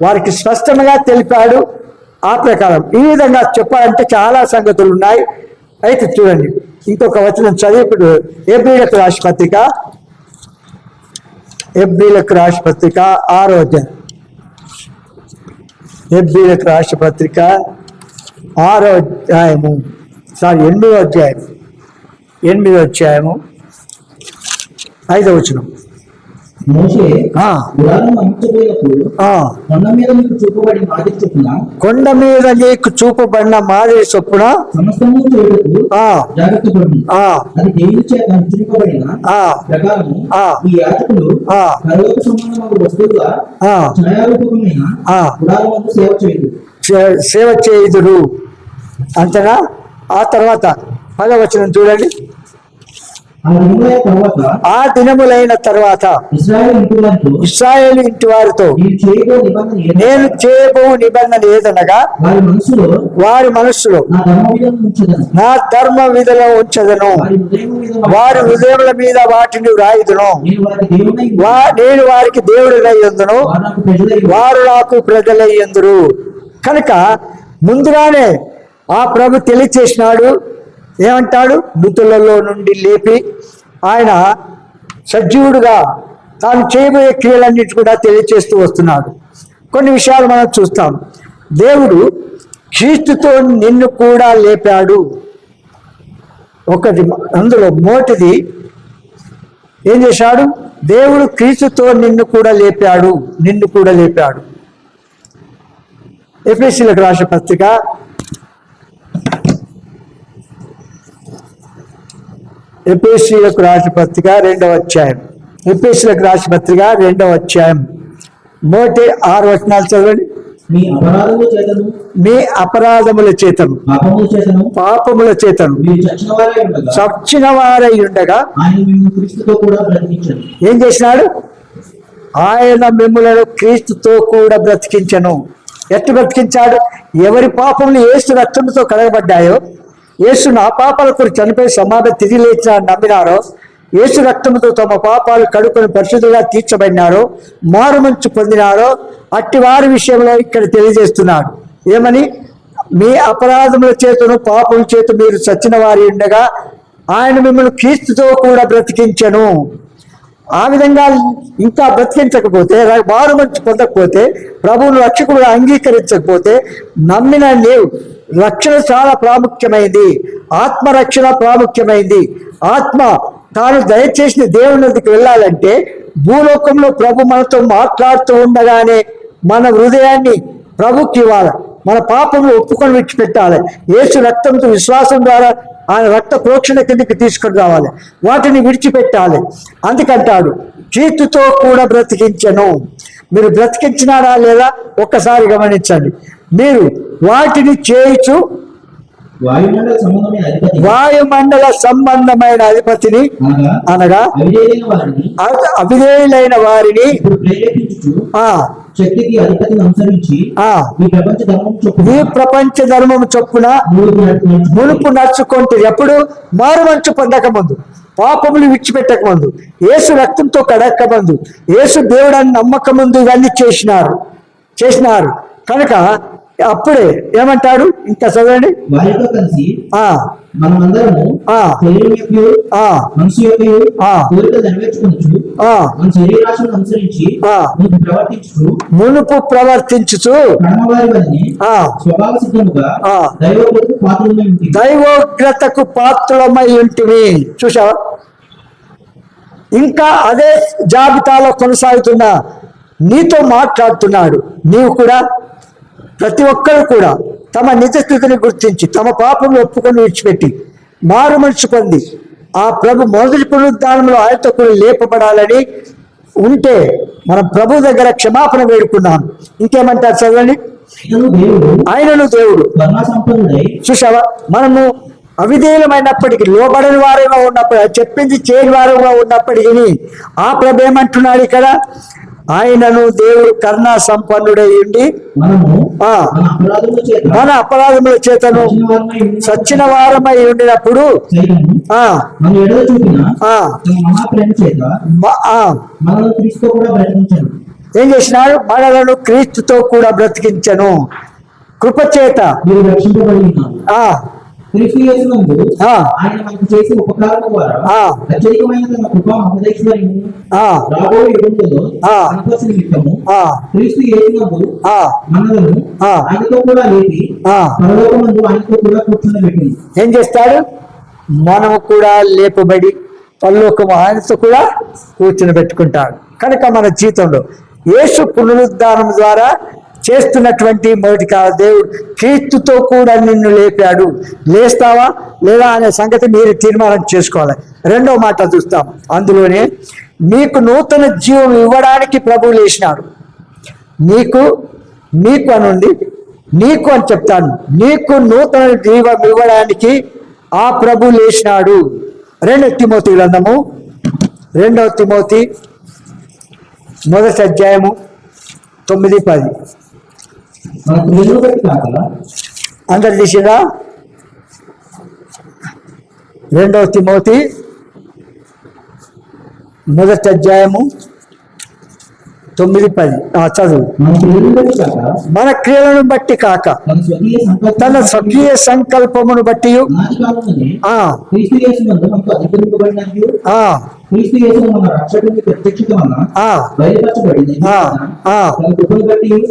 వారికి స్పష్టంగా తెలిపాడు. ఆ ప్రకారం ఈ విధంగా చెప్పాలంటే చాలా సంగతులు ఉన్నాయి. అయితే చూడండి, ఇంకొక వచనం చదివి ఎబ్రీలకు రాసిన పత్రిక 6వ అధ్యాయం. ఎబ్రీలకు రాసిన పత్రిక 6వ అధ్యాయము 8వ అధ్యాయం 5వ వచనం. మోషే కొండ మీద నీకు చూపబడిన మాదిరి చొప్పున సేవ చేయుదురు అంతగా. ఆ తర్వాత 10వ వచనం చూడండి. ఆ దినములైన తర్వాత ఇశ్రాయేలు ఇంటి వారితో నేను చేయబో నిబంధన ఏదనగా వారి మనస్సులో నా ధర్మ విధులో ఉంచదను, వారి హృదయముల మీద వాటిని వ్రాయుదును, నేను వారికి దేవుడినయ్యందును, వారు నాకు ప్రజలయ్యందురు. కనుక ముందుగానే ఆ ప్రభు తెలియచేసినాడు. ఏమంటాడు? మృతులలో నుండి లేపి ఆయన సజీవుడుగా తాను చేయబోయే క్రియలన్నిటి కూడా తెలియచేస్తూ వస్తున్నాడు. కొన్ని విషయాలు మనం చూస్తాం. దేవుడు క్రీస్తుతో నిన్ను కూడా లేపాడు. ఒకటి అందులో మొదటిది ఏం చేశాడు? దేవుడు క్రీస్తుతో నిన్ను కూడా లేపాడు. ఎఫెసీయులకు రాసిన పత్రిక 2వ అధ్యాయం. ఎఫెసీయులకు రాసిన పత్రిక 2వ అధ్యాయం మొదటి 6 వచనాలు చదవండి. మీ అపరాధముల చేతను పాపముల చేతను చచ్చిన వారై ఉండగా ఏం చేసినాడు? ఆయన మిమ్ములను క్రీస్తుతో కూడా బ్రతికించను. ఎట్టు బ్రతికించాడు? ఎవరి పాపములు యేసు రక్తంతో కడగబడ్డాయో యేసు నా పాపాల కొరకు చనిపోయి సమాధి తిరిగి లేచిన నమ్మినారో, యేసు రక్తంతో తమ పాపాలు కడుక్కొని పరిశుద్ధంగా తీర్చబడినారో, మారు మనసు పొందినారో అట్టి వారి విషయంలో ఇక్కడ తెలియజేస్తున్నాడు. ఏమని? మీ అపరాధముల చేతను పాపముల చేత మీరు చచ్చిన వారి ఉండగా ఆయన మిమ్మల్ని క్రీస్తుతో కూడా బ్రతికించెను. ఆ విధంగా ఇంకా బ్రతికించకపోతే, మారు మనసు పొందకపోతే, ప్రభువును రక్షకుడుగా అంగీకరించకపోతే, నమ్మిన నీవు రక్షణ చాలా ప్రాముఖ్యమైంది. ఆత్మరక్షణ ప్రాముఖ్యమైంది. ఆత్మ తాను దయచేసిన దేవుని వద్దకు వెళ్ళాలంటే భూలోకంలో ప్రభు మనతో మాట్లాడుతూ ఉండగానే మన హృదయాన్ని ప్రభుకి ఇవ్వాలి. మన పాపంలో ఒప్పుకొని విడిచిపెట్టాలి. యేసు రక్తంతో విశ్వాసం ద్వారా ఆయన రక్త ప్రోక్షణ కిందకి తీసుకొని రావాలి. వాటిని విడిచిపెట్టాలి. అందుకంటాడు క్రీస్తుతో కూడా బ్రతికించను. మీరు బ్రతికించినారా లేదా ఒక్కసారి గమనించండి. మీరు వాటిని చేయించు వాయుమండల సంబంధమైన అధిపతిని అనగా అవిధేయులైన వారిని శక్తికి అధిపతిని అనుసరించి ఈ ప్రపంచ ధర్మం చొప్పున మునుపు నడుచుకుంటే, ఎప్పుడు? మారు మనసు పొందక ముందు, పాపములు విడిచిపెట్టక ముందు, యేసు రక్తంతో కడక్క ముందు, యేసు దేవుడాన్ని నమ్మక ముందు ఇవన్నీ చేసినారు కనుక అప్పుడే ఏమంటాడు? ఇంకా చదవండి. వారితో కలిసి మనమందరము మనసు యొక్క కోరికలు నెరవేర్చుకొనుచు మన శరీరాశను అనుసరించి మునుపు ప్రవర్తించుచు స్వభావ సిద్ధముగా దైవోగ్రతకు పాత్రులమై ఉంటివి. చూసావా? ఇంకా అదే జాబితాలో కొనసాగుతున్న నీతో మాట్లాడుతున్నాడు. నీవు కూడా, ప్రతి ఒక్కరు కూడా తమ నిజ స్థితిని గుర్తించి తమ పాపంలో ఒప్పుకొని విడిచిపెట్టి మారు మనసు పొంది ఆ ప్రభు మొదటి పునరుద్ధానంలో ఆయనతో కూడా లేపబడాలని ఉంటే మనం ప్రభు దగ్గర క్షమాపణ వేడుకున్నాం. ఇంకేమంటారు చదవండి. ఆయనను దేవుడు చూసావా? మనము అవిధేయులమైనప్పటికీ, లోబడని వారుగా ఉన్నప్పటికీ, చెప్పింది చేయని వారుగా ఉన్నప్పటికీ ఆ ప్రభు ఏమంటున్నాడు ఇక్కడ? ఆయనను దేవుడు కరుణా సంపన్నుడై ఉండి మన అపరాధముల చేతను సచ్చిన వారమై ఉండినప్పుడు ఏం చేసినాడు? మనలను క్రీస్తుతో కూడా బ్రతికించను. కృపచేత ఆయన మనకు చేసిన ఉపకారం ద్వారా అత్యధికమైన తన కృపా మహోదైశ్వర్యము రాబోయే యుగంలో కనపరచిన నిమిత్తము క్రీస్తు యేసునందు మనలను ఆయనతో కూడా లేపి పరలోకమందు ఆయనతో కూడా కూర్చుండబెట్టింది. ఏం చేస్తాడు? మనము కూడా లేపబడి పరలోకము ఆయనతో కూడా కూర్చుని పెట్టుకుంటాడు. కనుక మన జీవితంలో యేసు పునరుద్ధానం ద్వారా చేస్తున్నటువంటి మొదటి దేవుడు క్రీస్తుతో కూడా నిన్ను లేపాడు. లేస్తావా లేదా అనే సంగతి మీరు తీర్మానం చేసుకోవాలి. రెండో మాట చూస్తాం. అందులోనే మీకు నూతన జీవం ఇవ్వడానికి ప్రభువు లేచినాడు. నీకు అనుంది, నీకు అని చెప్తాను. నీకు నూతన జీవం ఇవ్వడానికి ఆ ప్రభు లేచినాడు. 2 తిమోతి గ్రంథము 2వ తిమోతి 1వ అధ్యాయము 9-10. అందరు తీసిరా? 2వ తిమోతి 1వ అధ్యాయము 9-10 చదువు. మన క్రియలను బట్టి కాక తన స్వకీయ సంకల్పమును బట్టి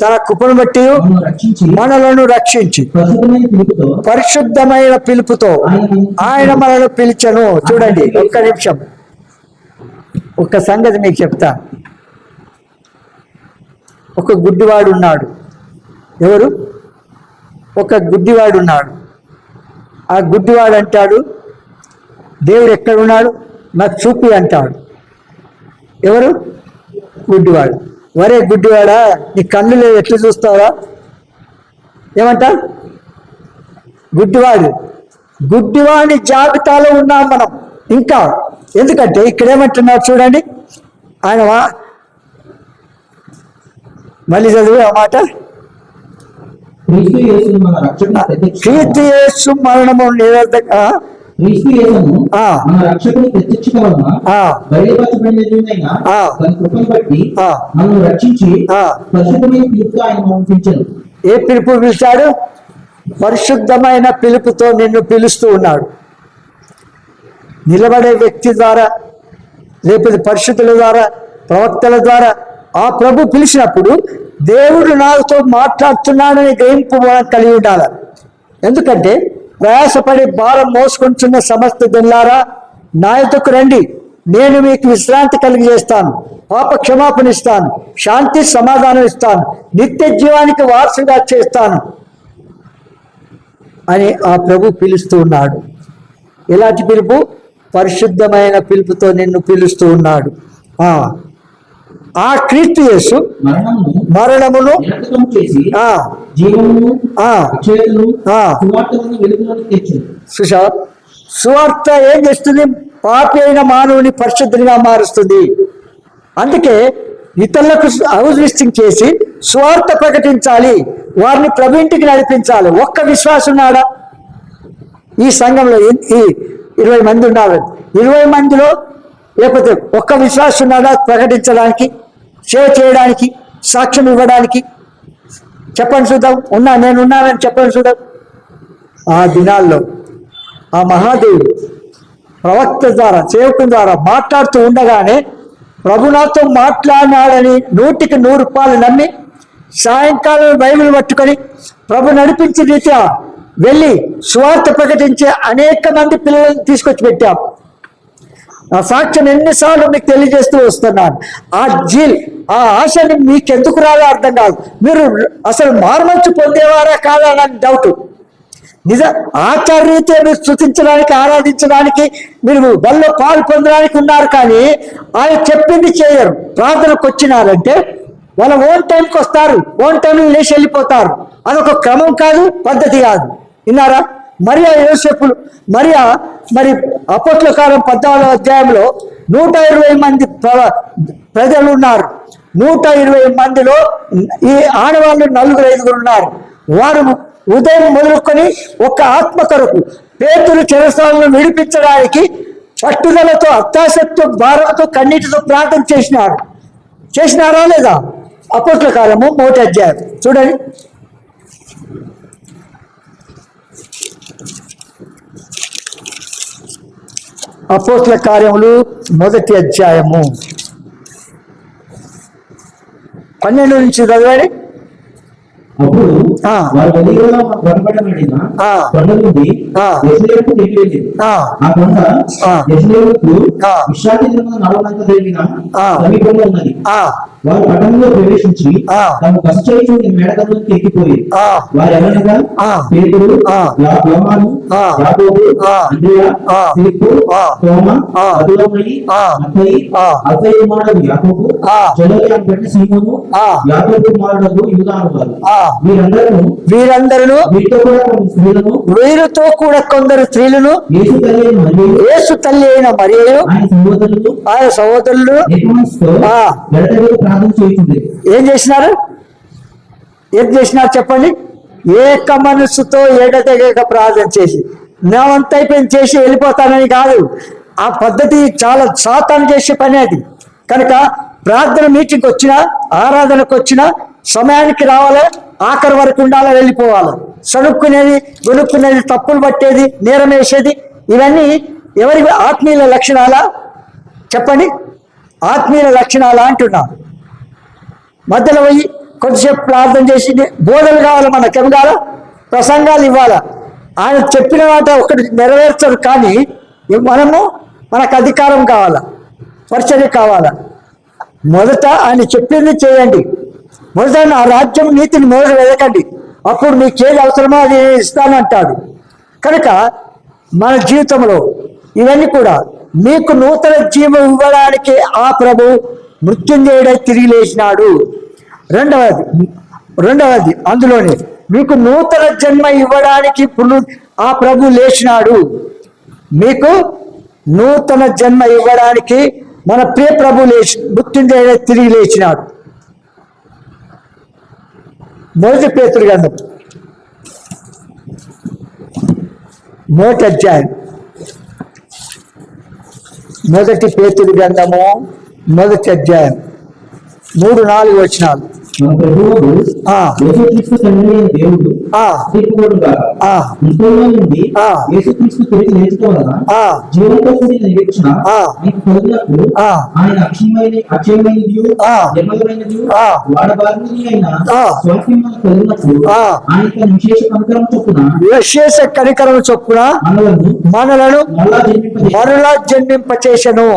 తన కృపను బట్టి మనలను రక్షించి పరిశుద్ధమైన పిలుపుతో ఆయన మనను పిలిచెను. చూడండి, ఒక్క నిమిషం, ఒక్క సంగతి మీకు చెప్తా. ఒక గుడ్డివాడు ఉన్నాడు. ఎవరు? ఒక గుడ్డివాడు ఉన్నాడు. ఆ గుడ్డివాడు అంటాడు, దేవుడు ఎక్కడున్నాడు నాకు చూపి అంటాడు. ఎవరు? గుడ్డివాడు. వరే గుడ్డివాడా, నీ కళ్ళు లేదు, ఎట్లా చూస్తావా? ఏమంటా? గుడ్డివాడి జాబితాలో ఉన్నాం మనం ఇంకా. ఎందుకంటే ఇక్కడ ఏమంటున్నారు చూడండి, ఆయన మళ్ళీ చదువు ఆ మాట. క్రీస్తు యేసును మన రక్షకుని క్రీస్తు యేసు మరణము నిరర్ధక క్రీస్తు యేసును మన రక్షకుని ప్రత్యక్షత వలన బయలుపరచబడినదైన తన కృపను బట్టి మనల్ని రక్షించి పరిశుద్ధమైన పిలుపుతో ఆయన పంపించాడు. ఏ పిలుపు పిలిచాడు? పరిశుద్ధమైన పిలుపుతో నిన్ను పిలుస్తూ ఉన్నాడు. నిలబడే వ్యక్తి ద్వారా, లేకపోతే పరిశుద్ధుల ద్వారా, ప్రవక్తల ద్వారా ఆ ప్రభు పిలిచినప్పుడు దేవుడు నాతో మాట్లాడుతున్నాడని గ్రహింపు మనం కలిగి ఉండాలి. ఎందుకంటే ప్రయాసపడి భారం మోసుకుంటున్న సమస్త జనులారా నా యొద్దకు రండి, నేను మీకు విశ్రాంతి కలిగజేస్తాను, పాప క్షమాపణ ఇస్తాను, శాంతి సమాధానం ఇస్తాను, నిత్య జీవానికి వారసుగా చేస్తాను అని ఆ ప్రభు పిలుస్తూ ఉన్నాడు. ఎలాంటి పిలుపు? పరిశుద్ధమైన పిలుపుతో నిన్ను పిలుస్తూ ఉన్నాడు. ఆ క్రీస్తు యేసు మరణమును సువార్త ఏం చేస్తుంది? పాపి అయిన మానవుని పరిశుద్ధంగా మారుస్తుంది. అందుకే ఇతరులకు హౌస్ లిస్టింగ్ చేసి సువార్త ప్రకటించాలి, వారిని ప్రభు ఇంటికి నడిపించాలి. ఒక్క విశ్వాసం ఉన్నాడా ఈ సంఘంలో? ఈ 20 మంది ఉన్నారు. 20 మందిలో లేకపోతే ఒక్క విశ్వాసం ఉన్నాడా ప్రకటించడానికి, సేవ చేయడానికి, సాక్ష్యం ఇవ్వడానికి? చెప్పండి చూద్దాం. నేనున్నానని చెప్పండి చూద్దాం. ఆ దినాల్లో ఆ మహాదేవుడు ప్రవక్త ద్వారా, సేవకుని ద్వారా మాట్లాడుతూ ఉండగానే ప్రభునాథతో మాట్లాడినాడని 100కి 100 రూపాయలు నమ్మి సాయంకాలం బైబిల్ పట్టుకొని ప్రభు నడిపించిన రీత్యా వెళ్ళి సువార్త ప్రకటించే అనేక మంది పిల్లలను తీసుకొచ్చి పెట్టాం. ఆ సాక్ష్యం ఎన్నిసార్లు మీకు తెలియజేస్తూ వస్తున్నాను. ఆ ఆశని మీకెందుకు రాదో అర్థం కాదు. మీరు అసలు మార్మర్చి పొందేవారా కాదా అని డౌట్. ఆచార్యరీత్యా మీరు స్తుతించడానికి, ఆరాధించడానికి, మీరు బల్లో పాలు పొందడానికి ఉన్నారు, కానీ ఆయన చెప్పింది చేయరు. ప్రార్థనకు వచ్చినారంటే వాళ్ళ ఓన్ టైంకి వస్తారు, ఓన్ టైంలో లేచి వెళ్ళిపోతారు. అదొక క్రమం కాదు, పద్ధతి కాదు. విన్నారా? మరియా యోసేపులు, మరి అపోస్తలుల కాలం 14వ అధ్యాయంలో 120 మంది ప్రజలు ఉన్నారు. 120 మందిలో ఈ ఆడవాళ్ళు 4-5 ఉన్నారు. వారు ఉదయం మొదలుకొని ఒక ఆత్మ కొరకు పేతురు చెరసాలను విడిపించడానికి పట్టుదలతో, అత్యాసక్తితో, భారంతో, కన్నీటితో ప్రార్థన చేసినారా లేదా? అపోస్తలుల కాలము 1వ అధ్యాయం చూడండి. అపోస్తలుల కార్యములు 1వ అధ్యాయము 12 నుంచి చదవండి. అప్పుడు వారు గలిలయలో కనబడబడిన కొండ నుండి యెరూషలేముకు దిగివెళ్ళిరి. ఆ కొండ యెరూషలేముకు విశ్రాంతి దినమున నడవనంత జరిగిన సమీపంలో ఉన్నది. వారు పట్టణంలో ప్రవేశించి తమ కష్టచేయుచు మేడగదులకు ఎక్కిపోయి వారు ఎవరనగా పేతురు, యోహాను, యాకోబు, అంద్రెయ, ఫిలిప్పు, తోమా, బర్తలోమయి, మత్తయి, అల్ఫయి కుమారుడు యాకోబు, జలోయ అని సీమోను, యాకోబు కుమారుడు యూదా వారు. వీరందరూ వీరితో కూడా కొందరు స్త్రీలను, యేసు తల్లి అయిన మరియు, ఆయన సహోదరులు ఏం చేసినారు చెప్పండి? ఏక మనస్సుతో ఎడతెగక ప్రార్థన చేసి, నా వంత అయిపోయింది చేసి వెళ్ళిపోతానని కాదు. ఆ పద్ధతి చాలా సాతాను చేసే పని అది. కనుక ప్రార్థన మీటింగ్కి వచ్చినా, ఆరాధనకు వచ్చినా సమయానికి రావాలి, ఆఖరి వరకు ఉండాలి, వెళ్ళిపోవాలి. సణుక్కునేది, గొనుక్కునేది, తప్పులు పట్టేది, నేరం వేసేది, ఇవన్నీ ఎవరి ఆత్మీయుల లక్షణాలా చెప్పండి? ఆత్మీయుల లక్షణాలా అంటున్నాను. మధ్యలో పోయి కొద్దిసేపు ప్రార్థన చేసి బోధలు కావాలి, మనకేం కావాలా? ప్రసంగాలు ఇవ్వాలా? ఆయన చెప్పిన మాట ఒకటి నెరవేర్చరు, కానీ మనకు అధికారం కావాలా, పరిచర్య కావాలా? మొదట ఆయన చెప్పింది చేయండి. మొదట నా రాజ్యం నీతిని మొదట వెదకండి, అప్పుడు మీకు ఏది అవసరమో అది ఇస్తానంటాడు. కనుక మన జీవితంలో ఇవన్నీ కూడా మీకు నూతన జీవం ఇవ్వడానికి ఆ ప్రభు మృత్యుంజయుడై తిరిగి లేచినాడు. రెండవది అందులోనే మీకు నూతన జన్మ ఇవ్వడానికి ఆ ప్రభు లేచినాడు. మీకు నూతన జన్మ ఇవ్వడానికి మన ప్రియ ప్రభు మృత్యుంజయుడై తిరిగి లేచినాడు. 1 పేతురు గ్రంథం మొదటి అధ్యాయం, మొదటి పేతురు గ్రంథము మొదటి అధ్యాయం 3-4 వచనాలు. మన ప్రభువు యేసుక్రీస్తు తండ్రి అయిన దేవుడు తీర్పుగాక. మృతుల్లో నుండి యేసుక్రీస్తు తిరిగి లేచడం వలన జీవంతో కూడిన నిరీక్షణ మీకు కలిగినప్పుడు ఆయన అక్షయమైనది నిర్మలమైనది వాడబారినది అయిన స్వాస్థ్యం మనకు కలిగినప్పుడు ఆయన తన విశేష కనికరం చొప్పున మనలను మరలా జన్మింపచేసెను.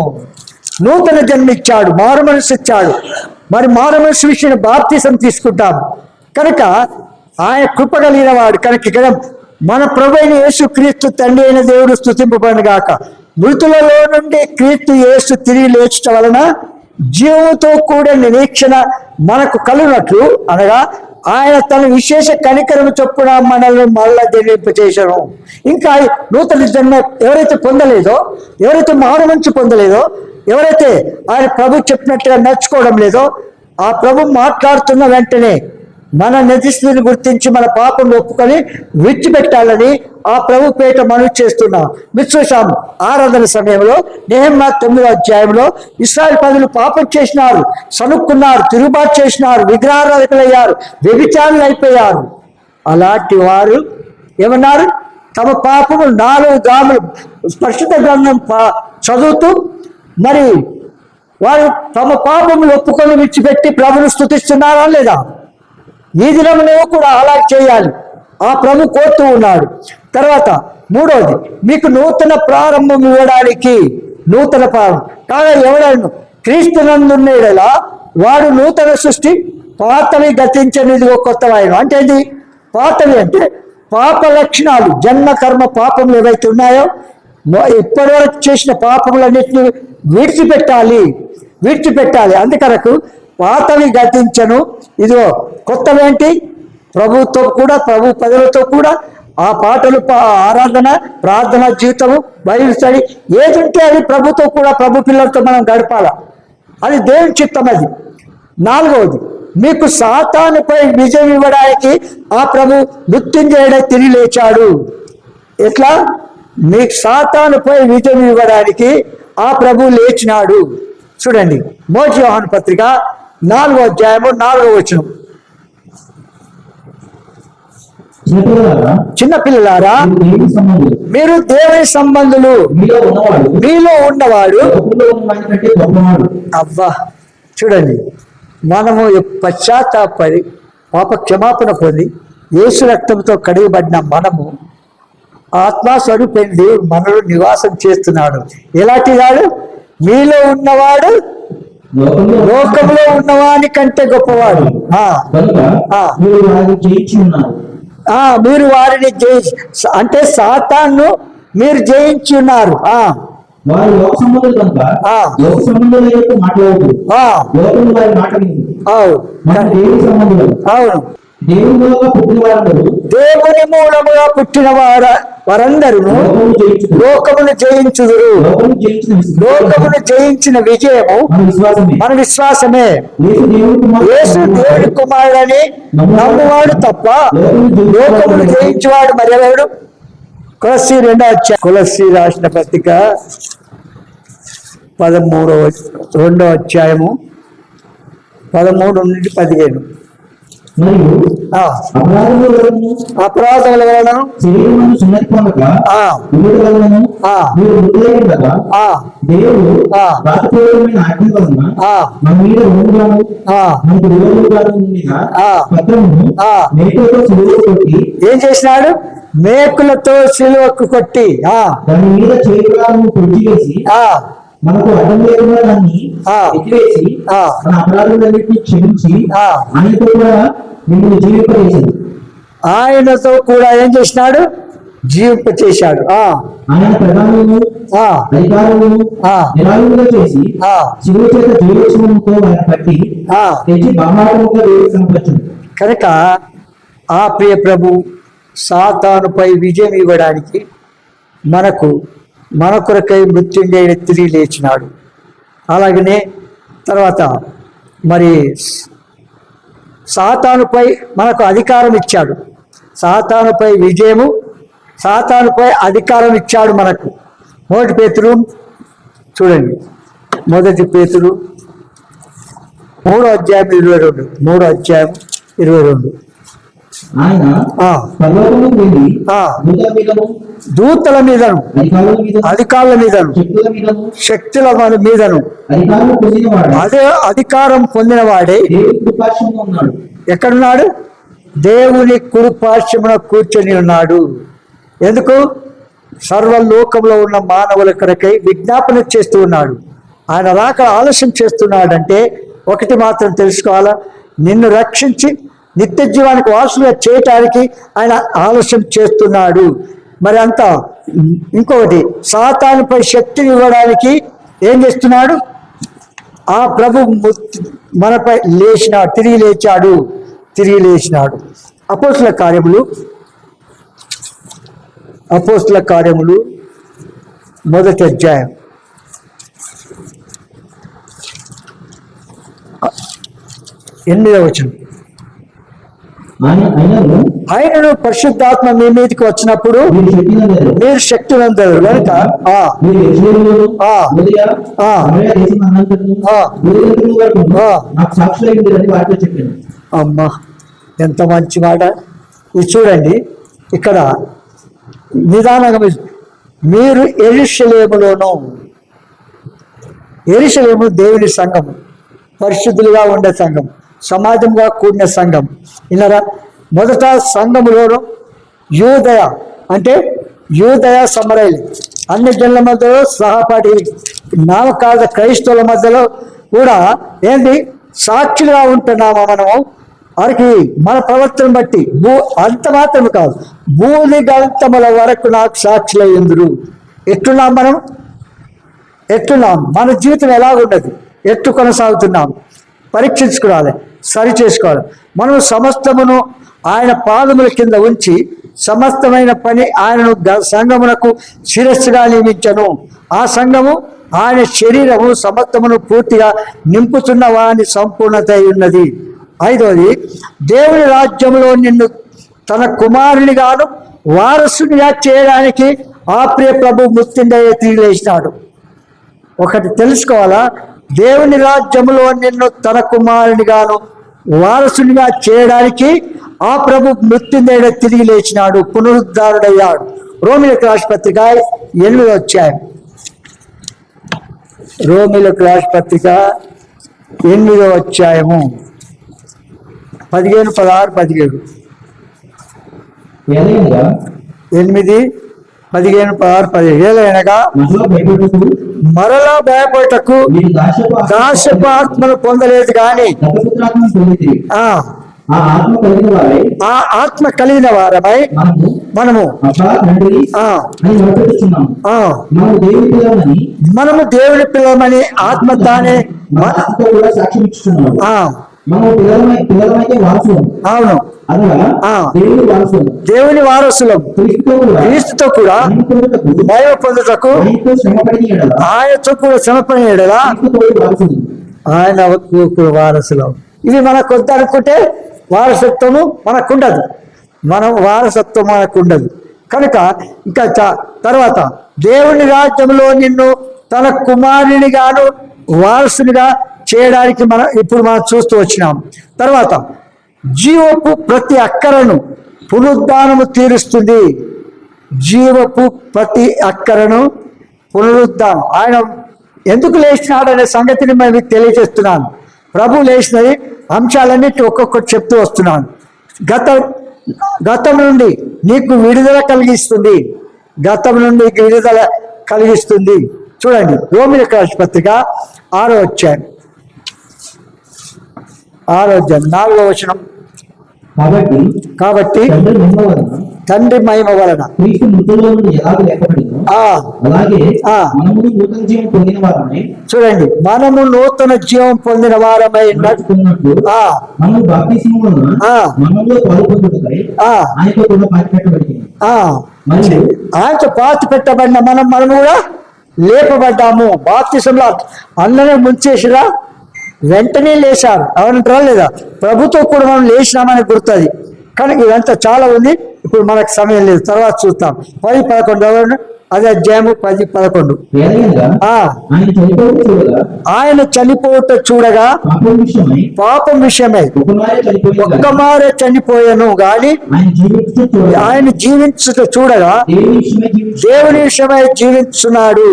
నూతన జన్మిచ్చాడు, మారు మనసు ఇచ్చాడు. మరి మారు మనసు విషయం బాప్తిసం తీసుకుంటాం కనుక ఆయన కృప కలిగిన వాడు కనుక ఇక్కడ మన ప్రభు అయిన యేసు క్రీస్తు తండ్రి అయిన దేవుడు స్తుతింపబడును గాక. మృతులలో నుండి క్రీస్తు యేసు తిరిగి లేచటం వలన జీవంతో కూడిన నిరీక్షణ మనకు కలుగునట్లు, అనగా ఆయన తన విశేష కనికరం చొప్పున మనల్ని మళ్ళా జన్మింపచేశాను. ఇంకా నూతన జన్మ ఎవరైతే పొందలేదో, ఎవరైతే మారు మనసు పొందలేదో, ఎవరైతే ఆయన ప్రభు చెప్పినట్టుగా నడుచుకోవడం లేదో, ఆ ప్రభు మాట్లాడుతున్న వెంటనే మన నిజస్థితిని గుర్తించి మన పాపం ఒప్పుకొని విడిచిపెట్టాలని ఆ ప్రభు పేట మనవి చేస్తున్నాం. విశ్వాసం ఆరాధన సమయంలో నెహెమ్యా 9వ అధ్యాయంలో ఇశ్రాయేలు ప్రజలు పాపం చేసినారు, సనుక్కున్నారు, తిరుగుబాటు చేసినారు, విగ్రహారాధకులయ్యారు, వ్యభిచారులు అయిపోయారు. అలాంటి వారు ఏమన్నారు? తమ పాపము 4 గ్రాములు పరిశుద్ధ గ్రంథం చదువుతూ మరి వారు తమ పాపములు ఒప్పుకొని విడిచిపెట్టి ప్రభును స్తుతిస్తున్నారా లేదా? ఈ దినంలో కూడా అలా చేయాలి. ఆ ప్రభు కోరుతూ ఉన్నాడు. తర్వాత 3వది, మీకు నూతన ప్రారంభం ఇవ్వడానికి, నూతన ప్రారంభం కాగా ఎవడను క్రీస్తునందున్నేడలా వాడు నూతన సృష్టి, పాతవి గతించనిది ఒక కొత్త వాయనం. అంటే ఏంటి పాతవి? అంటే పాప లక్షణాలు, జన్మ కర్మ పాపములు ఏవైతే ఉన్నాయో ఇప్పటివరకు చేసిన పాపములన్నింటినీ విడిచిపెట్టాలి. అందుకరకు పాతవి గతించను, ఇదిగో కొత్తవేంటి? ప్రభుతో కూడా, ప్రభు ప్రజలతో కూడా ఆ పాటలు, ఆరాధన, ప్రార్థన జీవితము, బైబిల్ స్టడీ ఏది ఉంటే అది ప్రభుతో కూడా, ప్రభు పిల్లలతో మనం గడపాల. అది దేవుని చిత్తం. అది 4వది, మీకు సాతానుపై విజయం ఇవ్వడానికి ఆ ప్రభు మృత్యుంజయుడై తిరిగి లేచాడు. ఎట్లా? మీకు సాతానుపై విజయం ఇవ్వడానికి ఆ ప్రభు లేచినాడు. చూడండి, మొదటి యోహాను పత్రిక 4వ అధ్యాయము 4వ వచనం. చిన్నపిల్లలారా మీరు దేవుని సంబంధులు, మీలో ఉన్నవాడు. అవ్వా చూడండి, మనము పశ్చాత్తాపడి పాప క్షమాపణ పొంది యేసు రక్తంతో కడిగబడిన మనము ఆత్మస్వరూపైన దేవుడు మనలో నివాసం చేస్తున్నాడు. ఎలాంటి వాడు? మీలో ఉన్నవాడు లోకంలో ఉన్నవాని కంటే గొప్పవాడు. మీరు వారిని అంటే సాతాను మీరు జయించి ఉన్నారు. అవును, దేవుని మూలముగా పుట్టిన వారందరూ లోకమును జయించుదురు. లోకమును జయించిన విజయము మన విశ్వాసమే. యేసు దేవుని కుమారుడని నమ్మువాడు తప్ప లోకమును జయించేవాడు మరెవడు? కొలస్సీ 2వ రాసిన పత్రిక 2వ అధ్యాయము 13-15. అపరాధముల వలన ఏం చేసినాడు? మేకులతో సిలువకు కొట్టి దాని మీద మనకు అడ్డం లేకుండా దాన్ని ఎత్తివేసి మన అపరాధులన్నింటినీ క్షమించి ఆయనతో కూడా మిమ్మల్ని జీవింపజేశాడు. ఆయనతో కూడా ఏం చేసినాడు? జీవింపచేశాడు. ఆయన ప్రధానులను అధికారులను నిరాయులుగా చేసి శిలువ చేత జీవోత్సవంతో ఆయన పట్టి తెచ్చి బహుమానముగా సంపరచును. కనుక ఆ ప్రియ ప్రభు సాతానుపై విజయం ఇవ్వడానికి మన కొరకై మృత్యుంజయుడు తిరిగి లేచినాడు. అలాగనే తర్వాత మరి సాతానుపై మనకు అధికారం ఇచ్చాడు. సాతానుపై విజయము సాతానుపై అధికారం ఇచ్చాడు మనకు. మొదటి పేతురు చూడండి, మొదటి పేతురు 3:22. ఆయన పరలోకములకు వెళ్ళి దూతల మీదను అధికారుల మీదను శక్తుల మీదను అదే అధికారం పొందిన వాడే ఉన్నాడు. ఎక్కడున్నాడు? దేవుని కుడిపార్శ్వమున కూర్చొని ఉన్నాడు. ఎందుకు? సర్వలోకంలో ఉన్న మానవుల కొరకై విజ్ఞాపన చేస్తూ ఉన్నాడు. ఆయన రాక ఆలస్యం చేస్తున్నాడంటే ఒకటి మాత్రం తెలుసుకోవాలా, నిన్ను రక్షించి నిత్య జీవానికి వారసులుగా చేయటానికి ఆయన ఆలస్యం చేస్తున్నాడు. మరి అంతా ఇంకొకటి, సాతానుపై శక్తిని ఇవ్వడానికి ఏం చేస్తున్నాడు? ఆ ప్రభు మనపై తిరిగి లేచినాడు. అపోస్తుల కార్యములు మొదటి అధ్యాయం 8వ వచనం. ఆయనను పరిశుద్ధాత్మ మీ మీదకి వచ్చినప్పుడు మీరు శక్తి నందరు కనుక అమ్మా, ఎంత మంచి మాట. ఇది చూడండి, ఇక్కడ నిదానంగా మీరు యెరూషలేము దేవుని సంఘము, పరిశుద్ధులుగా ఉండే సంఘం, సమాజంగా కూడిన సంఘం. ఇలా మొదట సంఘములోను యూదయ అంటే యూదయ సమరయలు అన్ని జనుల మధ్యలో సహపాఠి నామకాద క్రైస్తవుల మధ్యలో కూడా ఏంటి సాక్షులుగా ఉంటున్నామా మనము? వారికి మన ప్రవర్తన బట్టి అంత మాత్రం కాదు, భూదిగంతముల వరకు నాకు సాక్షులై ఉందురు. ఎట్లున్నాం మనం? మన జీవితం ఎలాగున్నది? ఎట్లు కొనసాగుతున్నాం? పరీక్షించుకోవాలి, సరి చేసుకోవాలి. మనం సమస్తమును ఆయన పాదముల కింద ఉంచి సమస్తమైన పని ఆయనను సంఘమునకు శిరస్సుగా నియమించను. ఆ సంఘము ఆయన శరీరము సమస్తమును పూర్తిగా నింపుతున్న వాని సంపూర్ణత ఉన్నది. 5వది, దేవుని రాజ్యంలో నిన్ను తన కుమారునిగాను వారసునిగా చేయడానికి ఆ ప్రియ ప్రభు మృత్యుంజయ తిరిగి లేచినాడు. ఒకటి తెలుసుకోవాలా, దేవుని రాజ్యంలో నిన్ను తన కుమారునిగాను వారసునిగా చేయడానికి ఆ ప్రభు మృత్యుంజయుడ తిరిగి లేచినాడు, పునరుద్ధారుడయ్యాడు. రోమిలకు రాసిన పత్రిక 8వ అధ్యాయం. రోమిలకు రాసిన పత్రిక 8వ అధ్యాయము 15, 16, 17. 8, 15, 16, 17. ఏలైనగా మరలా భయపడటకు దాస్యపు ఆత్మను పొందలేదు కానీ ఆ ఆత్మ కలిగిన వారమై మనము దేవుని పిల్లమని ఆత్మ తానే అవును, దేవుని వారసులం, క్రీస్తుతో కూడా మహిమ పొందుటకు ఆయనతో కూడా శ్రమపడిన యెడల ఆయన వారసులం. ఇది మనకు వద్ద అనుకుంటే వారసత్వము మనకుండదు, మనకుండదు. కనుక ఇంకా తర్వాత దేవుని రాజ్యంలో నిన్ను తన కుమారుని గాను వారసునిగా చేయడానికి ఇప్పుడు మనం చూస్తూ వచ్చినాం. తర్వాత జీవపు ప్రతి అక్కరను పునరుద్ధానము తీరుస్తుంది. జీవపు ప్రతి అక్కరను పునరుద్ధానం. ఆయన ఎందుకు లేచినాడనే సంగతిని మీకు తెలియజేస్తున్నాను. ప్రభు లేచినది అంశాలన్నిటి ఒక్కొక్కటి చెప్తూ వస్తున్నాను. గతం నుండి నీకు విడుదల కలిగిస్తుంది, చూడండి, రోమిలకు రాసిన పత్రిక 6వ అధ్యాయం 4వ వచనం. కాబట్టి తండ్రి మహిమ వలన చూడండి, మనము నూతన జీవం పొందిన వారమై ఆయనతో పాతి పెట్టబడిన మనము కూడా లేపబడ్డాము. బాప్తిసంలో అందరూ ముంచేసిరా, వెంటనే లేచారు. అవునంటారా లేదా? ప్రభుతో కూడా మనం లేచినామని గుర్తుంది. కనుక ఇదంతా చాలా ఉంది. ఇప్పుడు మనకు సమయం లేదు, తర్వాత చూస్తాం. 10-11 అదే అధ్యాయము 10-11. ఆయన చనిపోవట చూడగా పాపం విషయమై ఒక్కమారే చనిపోయాను గాని ఆయన జీవించుట చూడగా దేవుని విషయమై జీవించున్నాడు.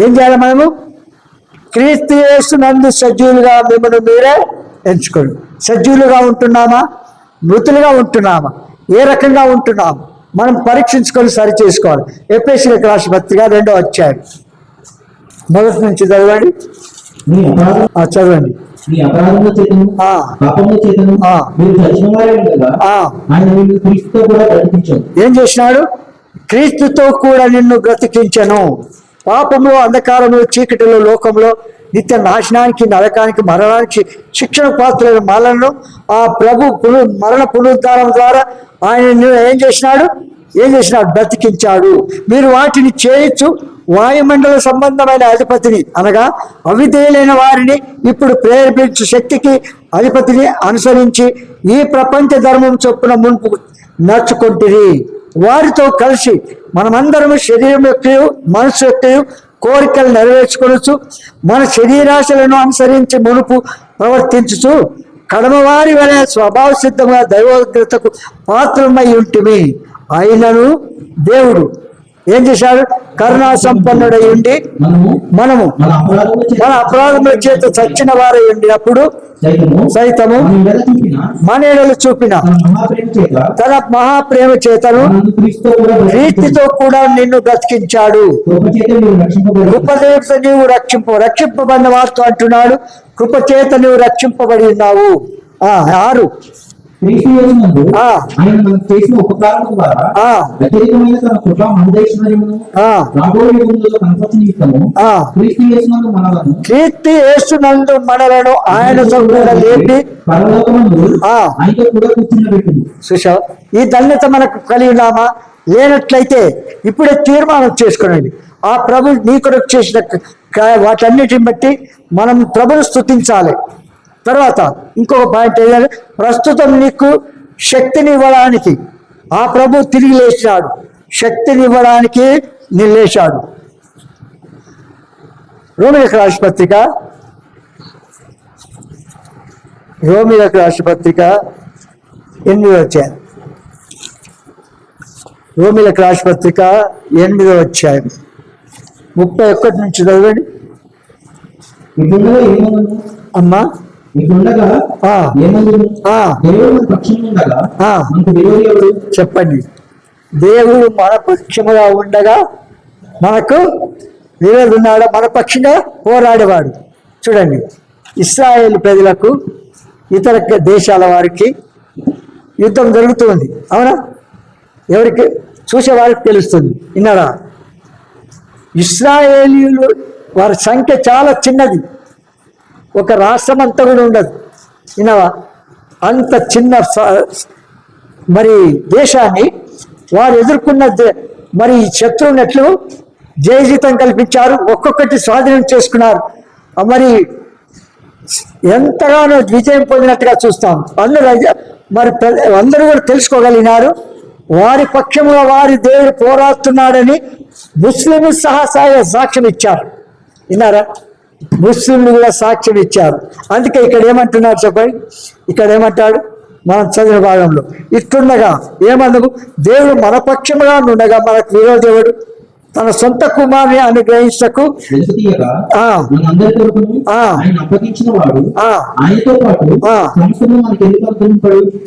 ఏం చేయాలి మనము? క్రీస్తు యేసునందు సజీవులుగా మిమ్మల్ని మీరే ఎంచుకోండి. సజీవులుగా ఉంటున్నామా, మృతులుగా ఉంటున్నామా, ఏ రకంగా ఉంటున్నాము మనం పరీక్షించుకొని సరి చేసుకోవాలి. ఎఫెసీయులకు రాసిన పత్రిక 2వ అధ్యాయం మొదటి నుంచి చదవండి. చదవండి. ఏం చేసినాడు? క్రీస్తుతో కూడా నిన్ను బ్రతికించను. పాపము, అంధకారము, చీకటిలో, లోకంలో నిత్య నాశనానికి, నరకానికి, మరణానికి శిక్షణ పాత్రమైన మనలను ఆ ప్రభు మరణ పునరుద్ధారం ద్వారా ఆయన ఏం చేసినాడు? బ్రతికించాడు. మీరు వాటిని చేయొచ్చు. వాయుమండల సంబంధమైన అధిపతిని అనగా అవిధేయులైన వారిని ఇప్పుడు ప్రేరేపించు శక్తికి అధిపతిని అనుసరించి ఈ ప్రపంచ ధర్మం చొప్పున మునుపు నడుచుకుంటుంది. వారితో కలిసి మనమందరము శరీరం యొక్క మనసు యొక్క కోరికలు నెరవేర్చుకొనొచ్చు. మన శరీరాశలను అనుసరించి మునుపు ప్రవర్తించుచు కడమవారి వలె స్వభావ సిద్ధంగా దైవోగ్రతకు పాత్రమై ఉంటిమి. అయినను దేవుడు ఏం చేశాడు? కరుణా సంపన్నుడై ఉండి మనము మన అపరాధముల చేత చచ్చిన వారై ఉండినప్పుడు సైతము మన ఎడల చూపిన తన మహాప్రేమ చేతను క్రీస్తుతో కూడా నిన్ను బ్రతికించాడు. కృపచేత నీవు రక్షింపబడిన వారితో అంటున్నాడు. కృపచేత నీవు రక్షింపబడి ఉన్నావు. 6 చేసిన ఉపకారం ద్వారా వ్యతిరేకమైన తన కృప క్రీస్తు యేసునందు మనలను ఆయనతో కూడా లేపి ఆయనతో కూడా కూర్చుండబెట్టింది. చూసా, ఈ ధన్యత మనకు కలిగి ఉన్నామా? లేనట్లయితే ఇప్పుడే తీర్మానం చేసుకునేది. ఆ ప్రభు నీ కొరకు చేసిన వాటన్నిటిని బట్టి మనం ప్రభుని స్తుతించాలి. తర్వాత ఇంకొక పాయింట్ ఏంటంటే, ప్రస్తుతం నీకు శక్తిని ఇవ్వడానికి ఆ ప్రభు తిరిగి లేచాడు. శక్తిని ఇవ్వడానికి నిలేచాడు. రోమిలకు రాసిన పత్రిక 8వ అధ్యాయం. రోమిలకు రాసిన పత్రిక 8వ అధ్యాయం 31 నుంచి చదవండి అమ్మా. చెప్పండి. దేవుడు మన పక్షముగా ఉండగా మనకు విరోధి ఉన్నాడా? మన పక్షంగా పోరాడేవాడు. చూడండి, ఇశ్రాయేల్ ప్రజలకు ఇతర దేశాల వారికి యుద్ధం జరుగుతుంది. అవునా? ఎవరికి? చూసేవారికి తెలుస్తుంది. విన్నారా? ఇశ్రాయేలీయులు వారి సంఖ్య చాలా చిన్నది. ఒక రాష్ట్రం అంతా కూడా ఉండదు. విన్నావా? అంత చిన్న మరి దేశాన్ని వారు ఎదుర్కొన్న మరి శత్రువునట్లు జయజీతం కల్పించారు. ఒక్కొక్కటి స్వాధీనం చేసుకున్నారు. మరి ఎంతగానో విజయం పొందినట్టుగా చూస్తాం. అందరూ కూడా తెలుసుకోగలిగినారు. వారి పక్షముగా వారి దేవుడు పోరాడుతున్నాడని ముస్లింలు సహా సాక్ష్యం ఇచ్చారు. విన్నారా? ముస్లింలు కూడా సాక్ష్యం ఇచ్చారు. అందుకే ఇక్కడ ఏమంటున్నారు చెప్పండి. ఇక్కడ ఏమంటాడు మనం చదివిన భాగంలో? ఇట్లుండగా ఏమన్నాము? దేవుడు మన పక్షముగా ఉండగా మనకు విరోధేవుడు తన సొంత కుమారుని అనుగ్రహించకు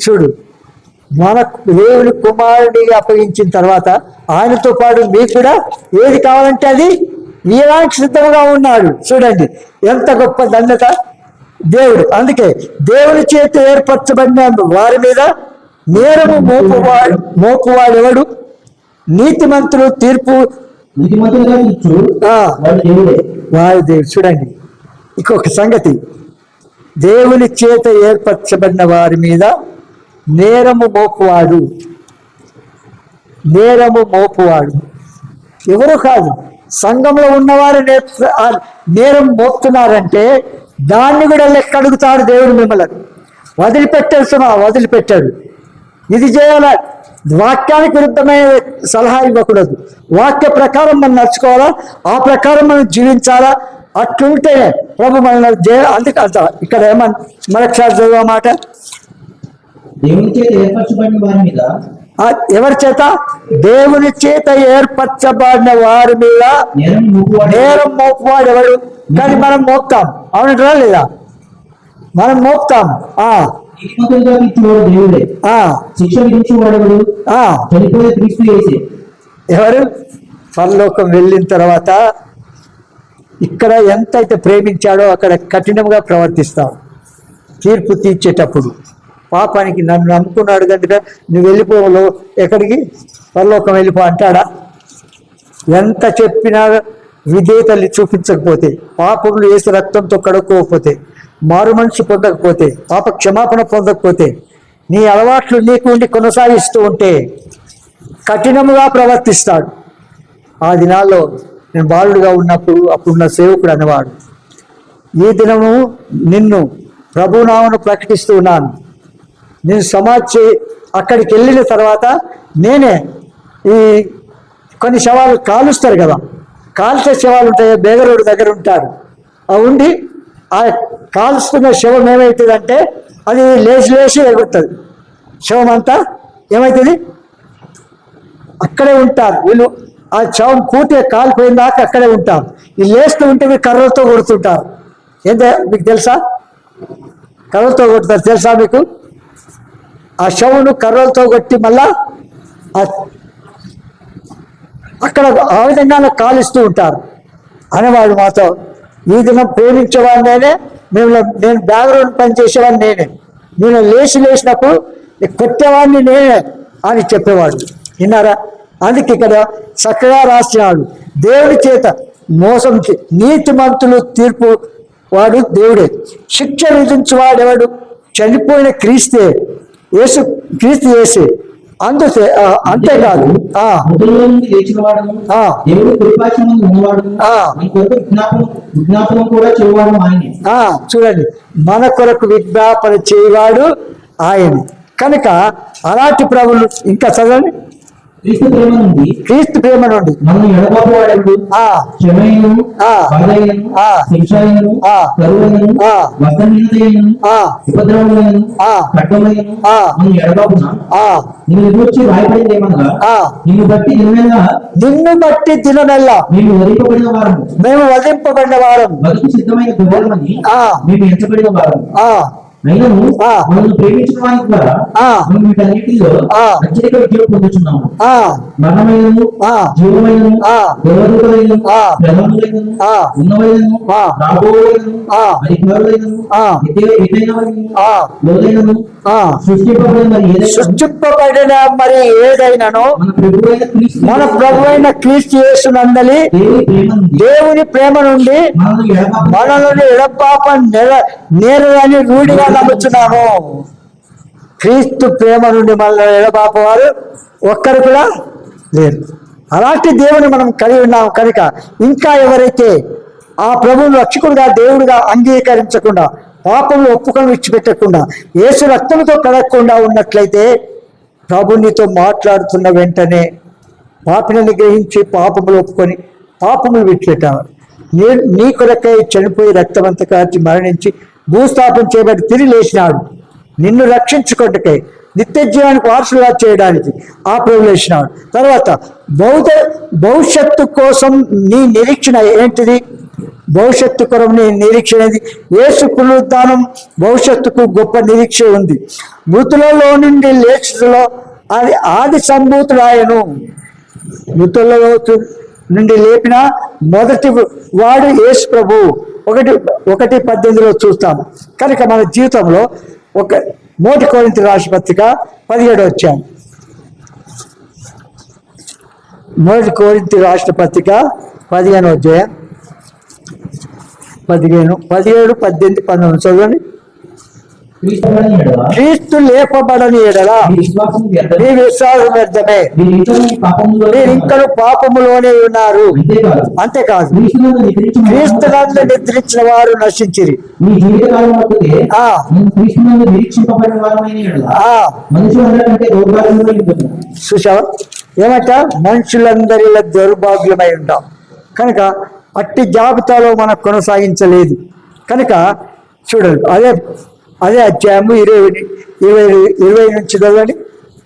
చూడు, మన దేవుని కుమారుడిని అప్పగించిన తర్వాత ఆయనతో పాటు మీకు కూడా ఏది కావాలంటే అది వీరానికి సిద్ధంగా ఉన్నాడు. చూడండి ఎంత గొప్ప ధన్యత దేవుడు. అందుకే దేవుని చేత ఏర్పరచబడిన వారి మీద నేరము మోపువాడు ఎవడు? నీతిమంతులు తీర్పు వారి దేవుడు. చూడండి ఇంకొక సంగతి, దేవుని చేత ఏర్పరచబడిన వారి మీద నేరము మోపువాడు ఎవరు కాదు, సంఘంలో ఉన్నవారు నేరం మోపుతున్నారంటే దాన్ని కూడా లెక్క అడుగుతాడు దేవుడు. మిమ్మల్ని వదిలిపెట్టాడు. ఇది చేయాల, వాక్యానికి విరుద్ధమైన సలహా ఇవ్వకూడదు. వాక్య ప్రకారం మనం నడుచుకోవాలా, ఆ ప్రకారం మనం జీవించాలా. అట్లుంటే ప్రభు మనల్ని అందుకే ఇక్కడ ఏమన్నా మరొకసారి చదువు మాట. దేవుని చేత ఏర్పరచబడిన వారి మీద, ఎవరి చేత? దేవుని చేత ఏర్పరచబడిన వారి మీద నేరం మోపువాడు ఎవడు? కానీ మనం మోపుతాం, అవునంటారా లేదా? మనం మోపుతాం. దేవుడే శిక్ష విధించేవాడు చనిపోయే క్రీస్తు యేసే. ఎవరు? పరలోకం వెళ్ళిన తర్వాత ఇక్కడ ఎంతైతే ప్రేమించాడో అక్కడ కఠినంగా ప్రవర్తిస్తాం. తీర్పు తీర్చేటప్పుడు పాపానికి నన్ను నమ్ముకున్నాడు కనుక నువ్వు వెళ్ళిపోవలో ఎక్కడికి? పరలోకం వెళ్ళిపో అంటాడా? ఎంత చెప్పినా విధేయతలు చూపించకపోతే, పాపములు యేసు రక్తంతో కడుక్కోకపోతే, మారు మనసు పొందకపోతే, పాప క్షమాపణ పొందకపోతే, నీ అలవాట్లు నీకు ఉండి కొనసాగిస్తూ ఉంటే కఠినముగా ప్రవర్తిస్తాడు. ఆ దినాల్లో నేను బాలుడుగా ఉన్నప్పుడు అప్పుడున్న సేవకుడు అనేవాడు, ఈ దినము నిన్ను ప్రభునామను ప్రకటిస్తూ ఉన్నాను, నేను సమాజి అక్కడికి వెళ్ళిన తర్వాత నేనే ఈ కొన్ని శవాలు కాలుస్తారు కదా, కాల్చే శవాలు ఉంటాయి, బేగరోడు దగ్గర ఉంటారు. అవి ఉండి ఆ కాల్చుకున్న శవం ఏమవుతుందంటే అది లేచి ఎగురుతుంది. శవం అంతా ఏమవుతుంది? అక్కడే ఉంటారు వీళ్ళు. ఆ శవం పూర్తిగా కాలిపోయిన దాకా అక్కడే ఉంటారు. ఈ లేస్తూ ఉంటే మీరు కర్రలతో కొడుతుంటారు. ఏంటో మీకు తెలుసా? కర్రలతో కొడుతారు, తెలుసా మీకు? ఆ శవను కర్రలతో కొట్టి మళ్ళా అక్కడ ఆ విధంగా కాలుస్తూ ఉంటారు అనేవాడు మాతో. ఈ దినం ప్రేమించేవాడిని నేనే, నేను బ్యాక్గ్రౌండ్ పని చేసేవాడిని నేనే, నేను లేచినప్పుడు కొట్టేవాడిని నేనే అని చెప్పేవాడు. విన్నారా? అందుకే ఇక్కడ చక్కగా రాసినాడు, దేవుడి చేత మోసం నీతిమంతులు తీర్పు వాడు దేవుడే, శిక్ష విధించువాడెవడు? చనిపోయిన క్రీస్తు యేసే. అంతేకాదు చూడండి, మన కొరకు విజ్ఞాపన చేయవాడు ఆయన. కనుక అలాంటి ప్రభులు ఇంకా చదవండి. క్రీస్తు ప్రేమ నుండి నిన్ను బట్టి దినమెల్లా మేము వధింపబడిన వారం, ప్రేమించిన వారి ద్వారా వీటన్నిటిలో అత్యధిక విజయం పొందుతున్నాము. మరణమైనను, జీవమైనను, దేవదూతమైనను, ప్రధానులైనను, ఉన్నవైనను, రాబోయేనను, అధికారులైనను, లోదైనను, సృష్టింపబడిన మరి ఏదైనానో మన ప్రభువైన క్రీస్తు యేసునందలి దేవుని ప్రేమ నుండి మనల్ని ఎడపాప నేరని రూఢిగా నమ్ముచున్నాము. క్రీస్తు ప్రేమ నుండి మనల్ని ఎడపాప వారు ఒక్కరు కూడా లేరు. అలాంటి దేవుని మనం కలిగి ఉన్నాం కనుక ఇంకా ఎవరైతే ఆ ప్రభువును రక్షకుడుగా దేవుడిగా అంగీకరించకుండా, పాపములు ఒప్పుకొని విడిచిపెట్టకుండా, యేసు రక్తంతో కడగకుండా ఉన్నట్లయితే ప్రభునితో మాట్లాడుతున్న వెంటనే పాపిని గ్రహించి పాపములు ఒప్పుకొని పాపములు విడిచిపెట్టారు. నీ కొరకై చనిపోయి రక్తమంతా కార్చి మరణించి భూస్థాపన చేయబడి తిరిగి లేచినాడు. నిన్ను రక్షించుకోటకై నిత్య జీవానికి వారసులుగా చేయడానికి ఆ ప్రభు లేచినాడు. తర్వాత భవిష్యత్తు కోసం నీ నిరీక్షణ ఏంటిది? భవిష్యత్తు కొరకు నీ నిరీక్షణ యేసు పునరుద్ధానం భవిష్యత్తుకు గొప్ప నిరీక్ష ఉంది. మృతులలో నుండి లేచులో అది ఆది సంభూతుడు ఆయను. మృతులలో నుండి లేపిన మొదటి వాడు యేసు ప్రభు. 1:18 చూస్తాము. కనుక మన జీవితంలో 1 కొరింథీ రాసిన పత్రిక 17 వచ్చాము. 1 కొరింథీ రాసిన పత్రిక 15 అధ్యాయం 17, 18, 19 చదవండి. క్రీస్తుబడని ఎడల క్రీస్తు లేపబడని ఎడల మీ విశ్వాసం వ్యర్థం. మీ విశ్వాసం వ్యర్థమే, మీరు ఇంకా మీ పాపములో మీరు ఇంకా పాపములోనే ఉన్నారు. అంతేకాదు అంతేకాదు క్రీస్తునందు నిద్రించిన క్రీస్తునందు నిద్రించిన వారు నశించిరి. మీ జీవితకాలం మట్టుకే ఆ మనం క్రీస్తునందు నిరీక్షింపబడిన వారమైన ఎడల ఆ మనుషులందరికంటే దౌర్భాగ్యంలో ఉంటున్నాం. చూసావా ఏమంట, మనుషులందరిలో దౌర్భాగ్యమై ఉంటాం కనుక అట్టి జాబితాలో మనం కొనసాగించలేదు కనుక చూడండి. అదే అధ్యాయము 20 నుంచి చదవండి.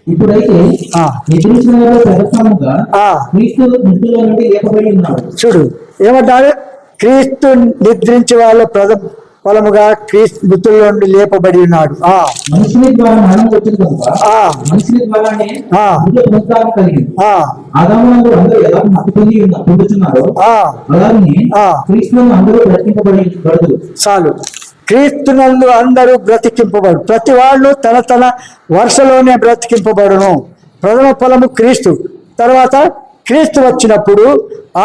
ఇప్పుడైతే ఆ. నిద్రించిన వారిలో ప్రథమముగా ఆ. క్రీస్తు మృతుల్లో నుండి లేపబడి ఉన్నాడు. చూడు ఏమంటారు, క్రీస్తు నిద్రించి వాళ్ళ ఫలముగా క్రీస్తు మృతుల్లో నుండి లేపబడి ఉన్నాడు. మనుషుని ద్వారా మరణం వచ్చింది కనుక ఆ. మనుషుని ద్వారానే ఆ. మృతుల పునరుద్ధానం కలిగింది. ఆదామునందు అందరూ ఎలా మృతి పొందుతున్నారో అలాగే క్రీస్తునందు అందరూ బ్రతికింపబడదు. చాలు, క్రీస్తునందు అందరూ బ్రతికింపబడు. ప్రతి వాళ్ళు తన వరుసలోనే బ్రతికింపబడును. ప్రథమ ఫలము క్రీస్తు, తర్వాత క్రీస్తు వచ్చినప్పుడు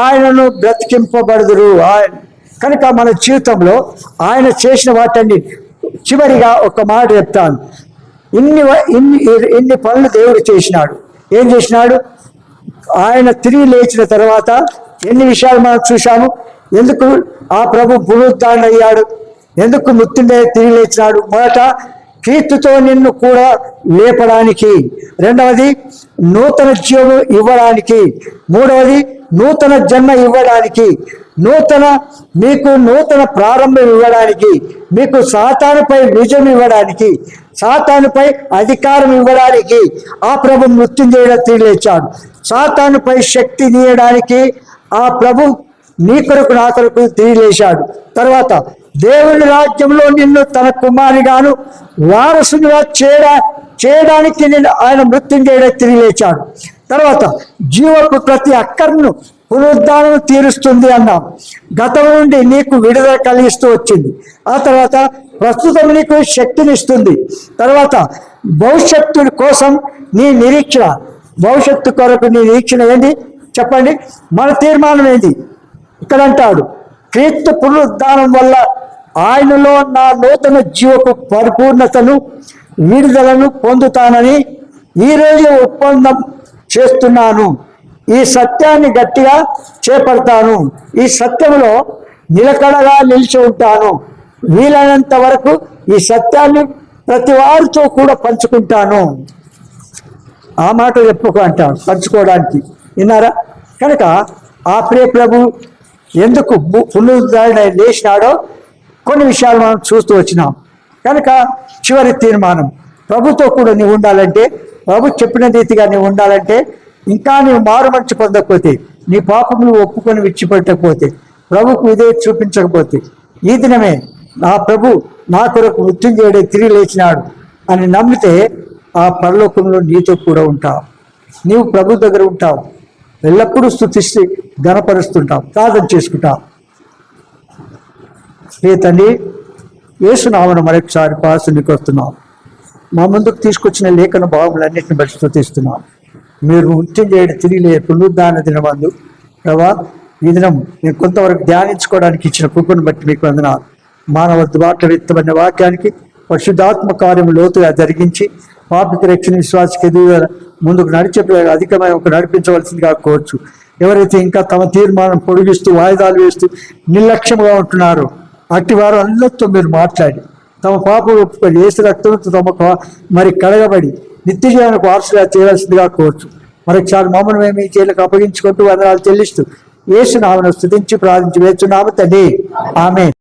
ఆయనను బ్రతికింపబడుదురు. కనుక మన జీవితంలో ఆయన చేసిన వాటిని చివరిగా ఒక మాట చెప్తాను. ఇన్ని పనులు దేవుడు చేసినాడు. ఏం చేసినాడు? ఆయన తిరిగి లేచిన తర్వాత ఎన్ని విషయాలు మనం చూసాము. ఎందుకు ఆ ప్రభు పునరుద్ధరణ అయ్యాడు, ఎందుకు మృత్యుండే తిరిగి లేచినాడు? మొదట క్రీస్తుతో నిన్ను కూడా లేపడానికి, రెండవది నూతన జీవం ఇవ్వడానికి, మూడవది నూతన జన్మ ఇవ్వడానికి, మీకు నూతన ప్రారంభం ఇవ్వడానికి, మీకు సాతానుపై విజయం ఇవ్వడానికి, సాతానుపై అధికారం ఇవ్వడానికి ఆ ప్రభు మృత్యుంజయుడు తిరిగి లేచాడు. సాతానుపై శక్తి నీయడానికి ఆ ప్రభు నీ కొరకు నా కొరకు తిరిగి లేచాడు. తర్వాత దేవుని రాజ్యంలో నిన్ను తన కుమారునిగాను వారసునిగా చేయడానికి ఆయన మృత్యుంజయుడు తిరిగి లేచాడు. తర్వాత జీవకు ప్రతి అక్కర్ను పునరుద్ధానం తీరుస్తుంది అన్నాం. గతం నుండి నీకు విడుదల కలిగిస్తూ వచ్చింది. ఆ తర్వాత ప్రస్తుతం నీకు శక్తినిస్తుంది. తర్వాత భవిష్యత్తు కోసం నీ నిరీక్షణ, భవిష్యత్తు కొరకు నీ నిరీక్షణ ఏంటి చెప్పండి? మన తీర్మానం ఏంటి? ఇక్కడ అంటాడు, క్రీస్తు పునరుద్ధానం వల్ల ఆయనలో నా నూతన జీవపు పరిపూర్ణతను విడుదలను పొందుతానని ఈరోజు ఒప్పందం చేస్తున్నాను. ఈ సత్యాన్ని గట్టిగా చేపడతాను. ఈ సత్యంలో నిలకడగా నిలిచి ఉంటాను. వీలైనంత వరకు ఈ సత్యాన్ని ప్రతి వారితో కూడా పంచుకుంటాను. ఆ మాట చెప్పుకో అంటాను, పంచుకోవడానికి. విన్నారా? కనుక ఆ ప్రియ ప్రభు ఎందుకు పునరుద్ధరణ లేచినాడో కొన్ని విషయాలు మనం చూస్తూ వచ్చినాం. కనుక చివరి తీర్మానం, ప్రభుతో కూడా నీవు ఉండాలంటే, ప్రభు చెప్పిన రీతిగా నీవు ఉండాలంటే, ఇంకా నీవు మారు మంచి పొందకపోతే, నీ పాపములు ఒప్పుకొని విడిచిపెట్టకపోతే, ప్రభుకు ఇదే చూపించకపోతే, ఈ దినమే నా ప్రభు నా కొరకు మృత్యుంజయుడే తిరిగి లేచినాడు అని నమ్మితే ఆ పరలోకంలో నీతో కూడా ఉంటావు. నీవు ప్రభు దగ్గర ఉంటావు, ఎల్లప్పుడూ స్తుతిస్తూ ఘనపరుస్తుంటావు, ప్రార్థన చేసుకుంటావు. తండ్రి, యేసునామమున మరొకసారి పాసునికి వస్తున్నాం. మా ముందుకు తీసుకొచ్చిన లేఖన భావములన్నింటిని బట్టి స్తుతిస్తున్నాం. మీరు మృత్యుంజయుడు తిరిగి పునరుద్ధాన దినమందు ప్రభా, ఈ దినం నేను కొంతవరకు ధ్యానించుకోవడానికి ఇచ్చిన కృపను బట్టి మీకు వందనాలు. మానవ దుబాట్ల వ్యక్తమైన వాక్యానికి పరిశుద్ధాత్మ కార్యం లోతుగా జరిగించి పాపికి రక్షణ విశ్వాసకి ఎదుగుదల ముందుకు అధికమైన ఒక నడిపించవలసిందిగా కోరుచు. ఎవరైతే ఇంకా తమ తీర్మానం పొడిగిస్తూ వాయిదాలు వేస్తూ నిర్లక్ష్యంగా ఉంటున్నారో అట్టి వారు అందరితో మీరు మాట్లాడి తమ పాపం ఒప్పుకొని యేసు రక్తంతో తమకు మరి కడగబడి నిత్య జీవనకు వారసుగా చేయవలసిందిగా కోరుచు. మరొకసారి మమ్మల్ని మేము ఈ చేతులకు అప్పగించుకుంటూ వందనాలు చెల్లిస్తూ యేసు నామమున స్తుతించి ప్రార్థించి వేచున్నాము తండ్రి. ఆమేన్.